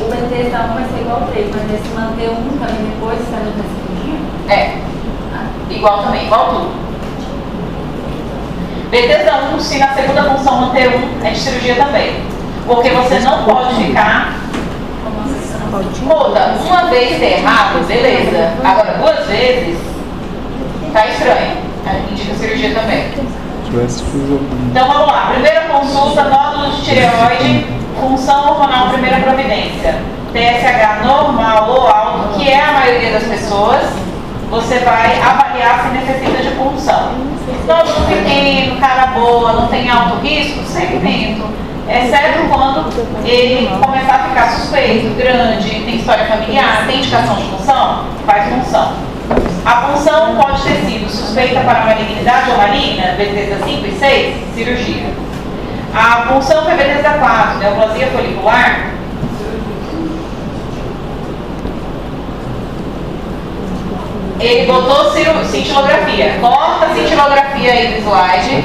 O Bethesda 1 vai ser igual ao 3, mas vai se manter um também depois, saindo da cirurgia? Igual também, igual tudo. Bethesda 1, se na segunda função manter 1, é de cirurgia também. Porque você não pode ficar. Muda, uma vez ter errado, beleza. Agora, 2 vezes, tá estranho. Indica cirurgia também. Então vamos lá. Primeira consulta, nódulos de tireoide, função hormonal, primeira providência. TSH normal ou alto, que é a maioria das pessoas, você vai avaliar se necessita de punção. Nódulo pequeno, cara boa, não tem alto risco, segmento. Exceto quando ele começar a ficar suspeito, grande, tem história familiar, tem indicação de punção, faz punção. A punção pode ter sido suspeita para malignidade ou maligna, Bethesda 5 e 6, cirurgia. A punção foi Bethesda 4, neoplasia folicular. Ele botou cintilografia. Corta a cintilografia aí do slide.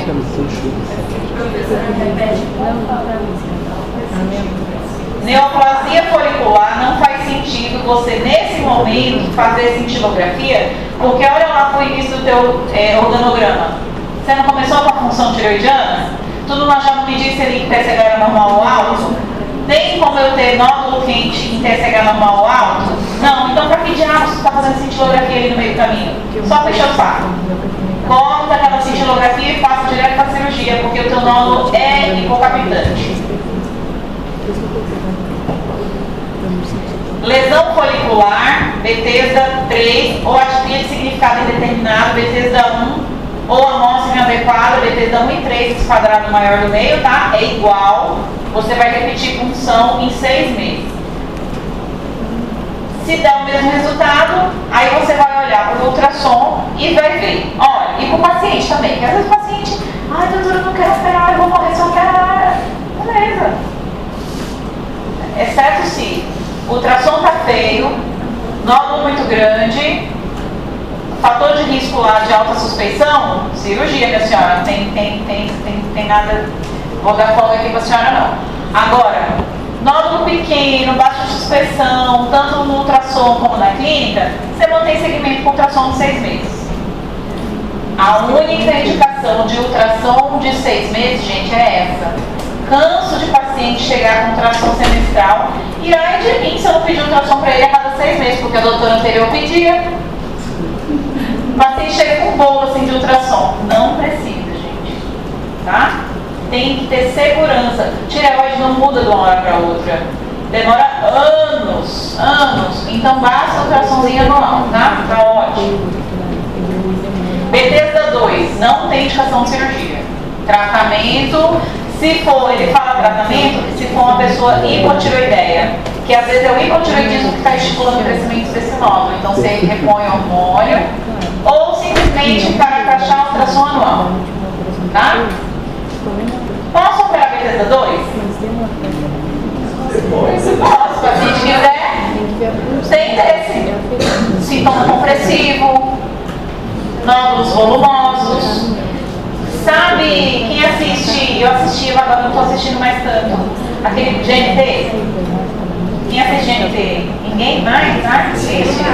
Neoplasia folicular, não faz sentido você, nesse momento, fazer cintilografia, porque olha lá para o início do teu organograma. Você não começou com a função tireoidiana? Tu já não me disse ali que TSH era normal ou alto? Tem como eu ter nódulo quente em TSH normal ou alto? Não, então para que diabos você está fazendo cintilografia ali no meio do caminho? Só fechar o saco. Corta aquela cintilografia e passa direto para a cirurgia, porque o teu nódulo é hipocapitante. Lesão folicular, Bethesda 3, ou atipia de significado indeterminado, Bethesda 1, ou amostra inadequada, Bethesda 1 e 3, esse quadrado maior do meio, tá? É igual. Você vai repetir punção em 6 meses. Se der o mesmo resultado, aí você vai olhar para o ultrassom e vai ver. Olha, e para o paciente também, porque às vezes o paciente, ai doutora, eu não quero operar, eu vou morrer se eu operar. Beleza. Exceto se o ultrassom está feio, nódulo muito grande, fator de risco lá de alta suspeição, cirurgia, minha senhora, não tem nada, vou dar folga aqui para a senhora não. Agora, nódulo pequeno, baixa suspeição, tanto no ultrassom como na clínica, você mantém segmento com ultrassom de 6 meses. A única indicação de ultrassom de 6 meses, gente, é essa. Canso de paciente chegar com ultrassom semestral e ai de mim se eu não pedir ultrassom para ele a cada 6 meses, porque a doutora anterior pedia. O paciente chega com um bolo assim de ultrassom. Não precisa, gente. Tá? Tem que ter segurança. Tireoide não muda de uma hora para outra. Demora anos. Então basta ultrassomzinho anual, tá? Tá ótimo. Bethesda 2, não tem indicação de cirurgia. Tratamento, se for, ele fala tratamento, se for uma pessoa hipotireoideia, que às vezes é o hipotireoidismo que está estimulando o crescimento desse nódulo. Então você repõe hormônio, ou simplesmente para encaixar ultrassom anual. Tá? Posso operar Bethesda 2? Posso, se o paciente quiser. Tem desse. Sintoma compressivo, nódulos volumosos. Sabe quem assiste? Eu assisti, agora não estou assistindo mais tanto. Aquele GNT? Quem assiste GNT? Ninguém mais? Assiste?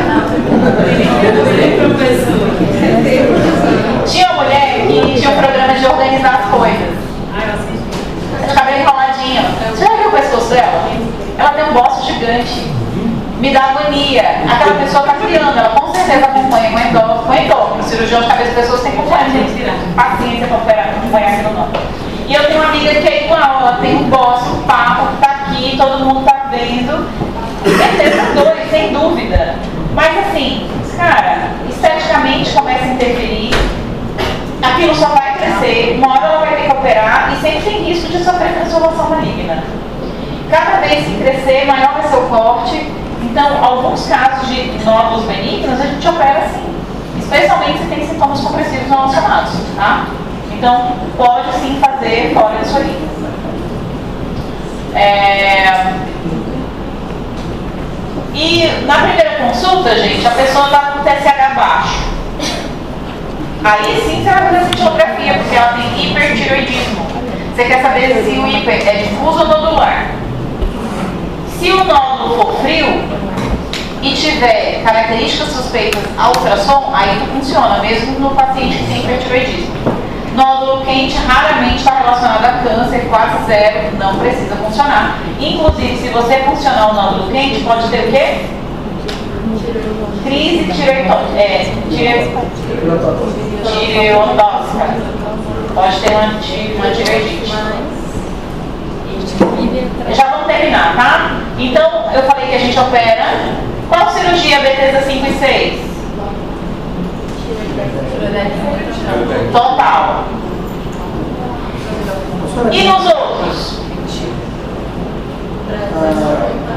Tinha uma mulher que tinha um programa de organizar as coisas. De cabelo enroladinho. Você já viu o pescoço dela? Ela tem um boço gigante. Me dá agonia. Aquela pessoa está criando, ela com certeza acompanha com endócrino. O cirurgião de cabeça de pessoas tem que acompanhar, gente. Paciência para acompanhar aquilo não. E eu tenho uma amiga que é igual, ela tem um boço, um papo que está aqui, todo mundo está vendo. Bethesda 2, sem dúvida. Mas assim, cara, esteticamente começa a interferir, aquilo só vai crescer, uma hora ela vai ter que operar e sempre tem risco de sofrer transformação maligna. Cada vez que crescer, maior vai ser o corte. Então, alguns casos de nódulos benignos a gente opera sim, especialmente se tem sintomas compressivos não relacionados, tá? Então, pode sim fazer fora disso aí. E na primeira consulta, gente, a pessoa está com TSH baixo. Aí sim você vai fazer cintilografia, porque ela tem hipertireoidismo. Você quer saber se o hiper é difuso ou nodular. Se o nódulo for frio e tiver características suspeitas ao ultrassom, aí não funciona, mesmo no paciente que tem hipertireoidismo. Nódulo quente raramente está relacionado a câncer, quase zero, não precisa funcionar. Inclusive, se você funcionar o nódulo quente, pode ter o quê? Crise tireoidóxica. Pode ter uma tireoidite. Já vamos terminar, tá? Então, eu falei que a gente opera. Qual cirurgia Bethesda 5 e 6? Total. E nos outros?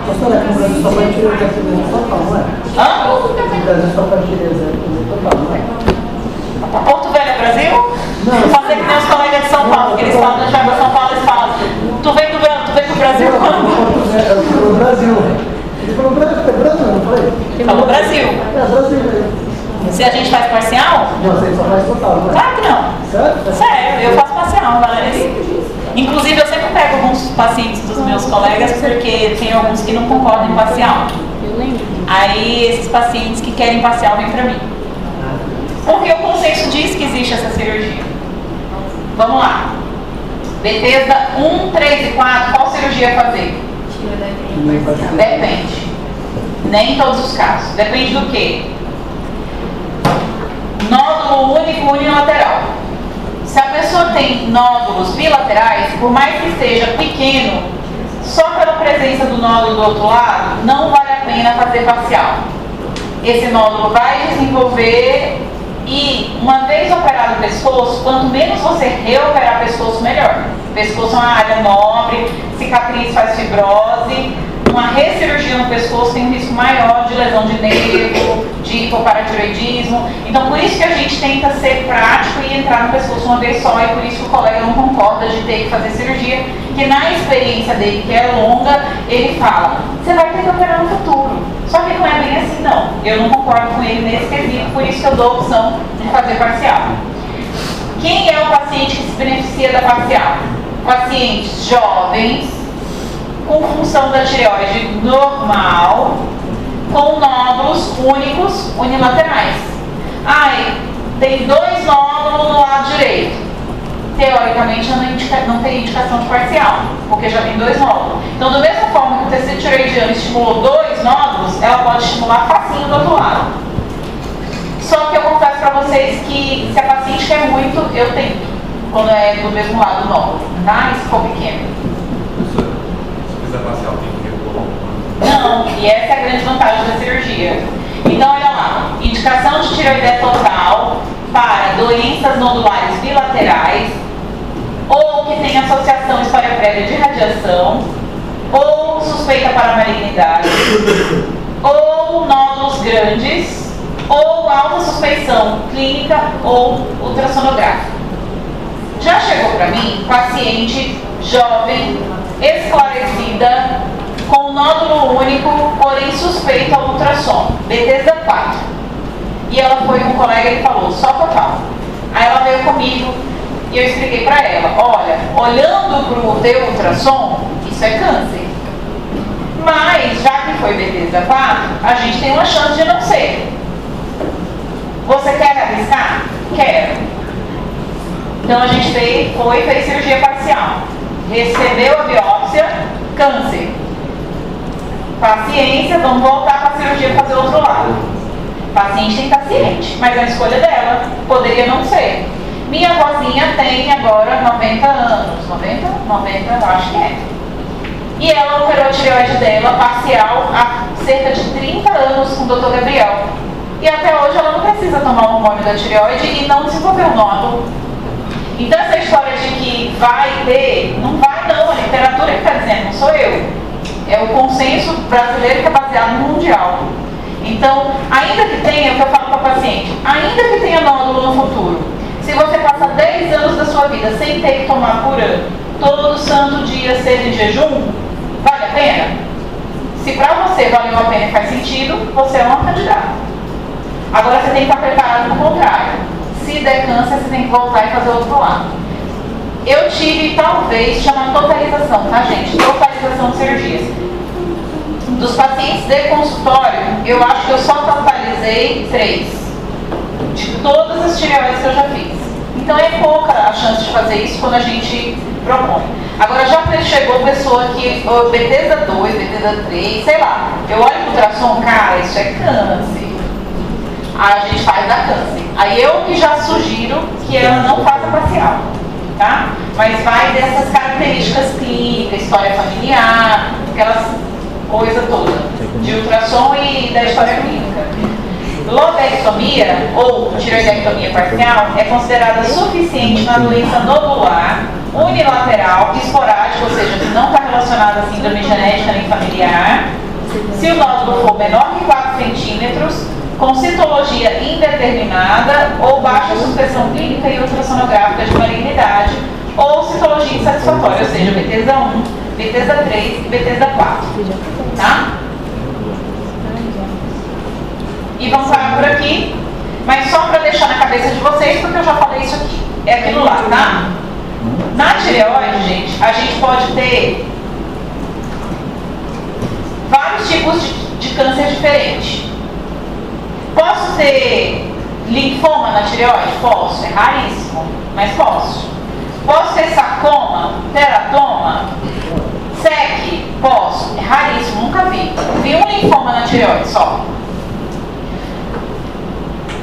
Pastora, aqui no Brasil só pode tirar o total, não é? Hã? No Brasil só pode tirar o total, não é? Porto Velho é Brasil? Não. Fazer que nem os colegas de São Paulo, que eles falam na Java São Paulo, eles falam. Tu vem do Brasil quando? No Brasil. Ele falou Brasil, não foi? Falou Brasil. É, Brasil mesmo. Se a gente faz parcial? Não, você só faz total, não é? Claro que não. Certo? Sério, eu faço parcial, galera. Inclusive, eu sempre pego alguns pacientes dos meus colegas, porque tem alguns que não concordam em parcial. Aí, esses pacientes que querem parcial vêm pra mim. Porque o consenso diz que existe essa cirurgia. Vamos lá. Bethesda 1, 3 e 4, qual cirurgia fazer? Depende. Nem em todos os casos. Depende do quê? Nódulo único unilateral. Se a pessoa tem nódulos bilaterais, por mais que esteja pequeno, só pela presença do nódulo do outro lado, não vale a pena fazer parcial. Esse nódulo vai desenvolver e, uma vez operado o pescoço, quanto menos você reoperar o pescoço, melhor. O pescoço é uma área nobre, cicatriz faz fibrose. Uma recirurgia no pescoço tem um risco maior de lesão de nervo, de hipoparatiroidismo. Então, por isso que a gente tenta ser prático e entrar no pescoço uma vez só, e por isso que o colega não concorda de ter que fazer cirurgia, que na experiência dele, que é longa, ele fala, você vai ter que operar no futuro. Só que não é bem assim, não. Eu não concordo com ele nesse quesito, por isso que eu dou a opção de fazer parcial. Quem é o paciente que se beneficia da parcial? Pacientes jovens, com função da tireoide normal, com nódulos únicos unilaterais. Ai, tem 2 nódulos no lado direito. Teoricamente não tem indicação de parcial, porque já tem 2 nódulos. Então, da mesma forma que o tecido tireoidiano estimulou 2 nódulos, ela pode estimular facinho do outro lado. Só que eu confesso para vocês que se a paciente quer muito, eu tento, quando é do mesmo lado o nódulo, tá? E se for pequeno. Parcial tem que repor. Não, e essa é a grande vantagem da cirurgia. Então, olha lá, indicação de tireoide total para doenças nodulares bilaterais, ou que tem associação história prévia de radiação, ou suspeita para malignidade, ou nódulos grandes, ou alta suspeição clínica ou ultrassonográfica. Já chegou para mim paciente jovem, esclarecida, com nódulo único, porém suspeito ao ultrassom, Bethesda 4. E ela foi com um colega e falou, só total. Aí ela veio comigo e eu expliquei para ela, olha, olhando para o teu ultrassom, isso é câncer. Mas, já que foi Bethesda 4, a gente tem uma chance de não ser. Você quer arriscar? Quero. Então a gente fez cirurgia parcial. Recebeu a biópsia, câncer. Paciência, vamos voltar para a cirurgia fazer o outro lado. O paciente tem que estar ciente, mas é a escolha dela, poderia não ser. Minha avózinha tem agora 90 anos, 90, eu acho que é. E ela operou a tireoide dela parcial há cerca de 30 anos com o Dr. Gabriel. E até hoje ela não precisa tomar o hormônio da tireoide e não desenvolveu nódulo. Então essa história de que vai ter, não vai não, a literatura que está dizendo, não sou eu. É o consenso brasileiro que é baseado no mundial. Então, ainda que tenha, o que eu falo para o paciente, ainda que tenha nódulo no futuro, se você passa 10 anos da sua vida sem ter que tomar Puran, todo santo dia cedo em jejum, vale a pena? Se para você valeu a pena e faz sentido, você é uma candidata. Agora você tem que estar preparado para o contrário. Se der câncer, você tem que voltar e fazer o outro lado. Eu tive, talvez, chama totalização, tá gente? Totalização de cirurgias. Dos pacientes de consultório, eu acho que eu só totalizei 3. De todas as tireoides que eu já fiz. Então é pouca a chance de fazer isso quando a gente propõe. Agora já chegou pessoa que, Bethesda 2, Bethesda 3, sei lá. Eu olho pro ultrassom, cara, isso é câncer. A gente faz da câncer. Aí eu que já sugiro que ela não faça parcial, tá? Mas vai dessas características clínicas, história familiar, aquelas coisa toda de ultrassom e da história clínica. Lobectomia ou tireoidectomia parcial é considerada suficiente na doença nodular, unilateral, esporádica, ou seja, que não está relacionada a síndrome genética nem familiar, se o nódulo for menor que 4 centímetros, com citologia indeterminada ou baixa suspensão clínica e ultrassonográfica de malignidade ou citologia insatisfatória, ou seja, Bethesda 1, Bethesda 3 e Bethesda 4. Tá? E vamos parar por aqui, mas só para deixar na cabeça de vocês, porque eu já falei isso aqui. É aquilo lá, tá? Na tireoide, gente, a gente pode ter vários tipos de câncer diferentes. Posso ter linfoma na tireoide? Posso, é raríssimo, mas posso. Posso ter sarcoma, teratoma, SEC? Posso, é raríssimo, nunca vi. Vi um linfoma na tireoide só.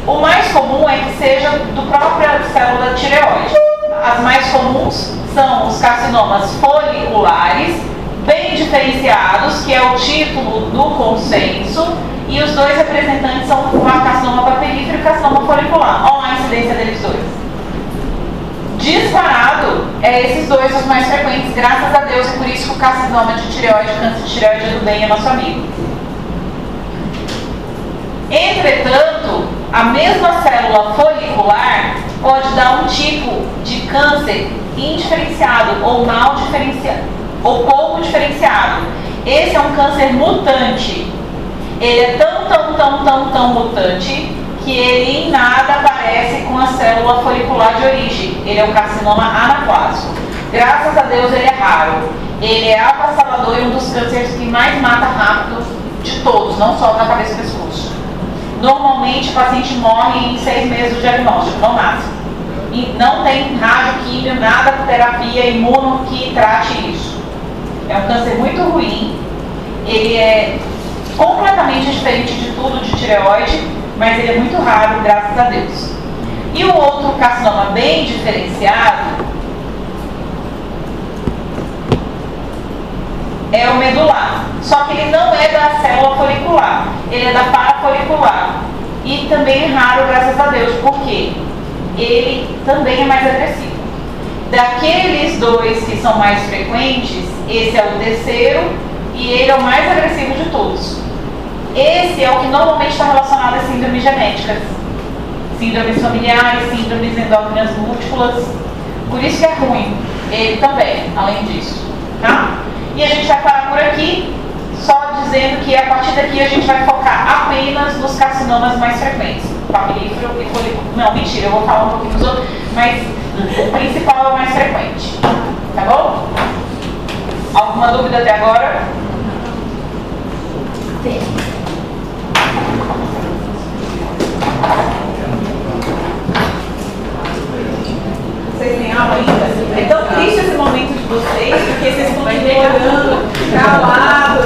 O mais comum é que seja do própria célula tireoide. As mais comuns são os carcinomas foliculares, bem diferenciados, que é o título do consenso, e os dois representantes são o carcinoma papilífero e o carcinoma folicular. Olha lá a incidência deles dois. Disparado, esses dois os mais frequentes, graças a Deus, e por isso que o carcinoma de tireoide, câncer de tireoide do bem é nosso amigo. Entretanto, a mesma célula folicular pode dar um tipo de câncer indiferenciado ou mal diferenciado, ou pouco diferenciado. Esse é um câncer mutante. Ele é tão mutante que ele em nada parece com a célula folicular de origem. Ele é um carcinoma anaplásico. Graças a Deus ele é raro. Ele é avassalador e um dos cânceres que mais mata rápido de todos, não só da cabeça e pescoço. Normalmente o paciente morre em 6 meses do diagnóstico, no máximo. E não tem radioquímio, nada com terapia imuno que trate isso. É um câncer muito ruim. Ele é completamente diferente de tudo de tireoide, mas ele é muito raro, graças a Deus. E o outro carcinoma bem diferenciado é o medular. Só que ele não é da célula folicular, ele é da parafolicular. E também é raro, graças a Deus, porque ele também é mais agressivo. Daqueles dois que são mais frequentes, esse é o terceiro e ele é o mais agressivo de todos. Esse é o que normalmente está relacionado a síndromes genéticas, síndromes familiares, síndromes endócrinas múltiplas. Por isso que é ruim. Ele também, além disso. Tá? E a gente vai parar por aqui, só dizendo que a partir daqui a gente vai focar apenas nos carcinomas mais frequentes. Papilífero e folículo. Não, mentira, eu vou falar um pouquinho dos outros, mas o principal é o mais frequente. Tá bom? Alguma dúvida até agora? Sim. Vocês têm aula ainda? É tão triste esse momento de vocês, porque vocês estão demorando, calados,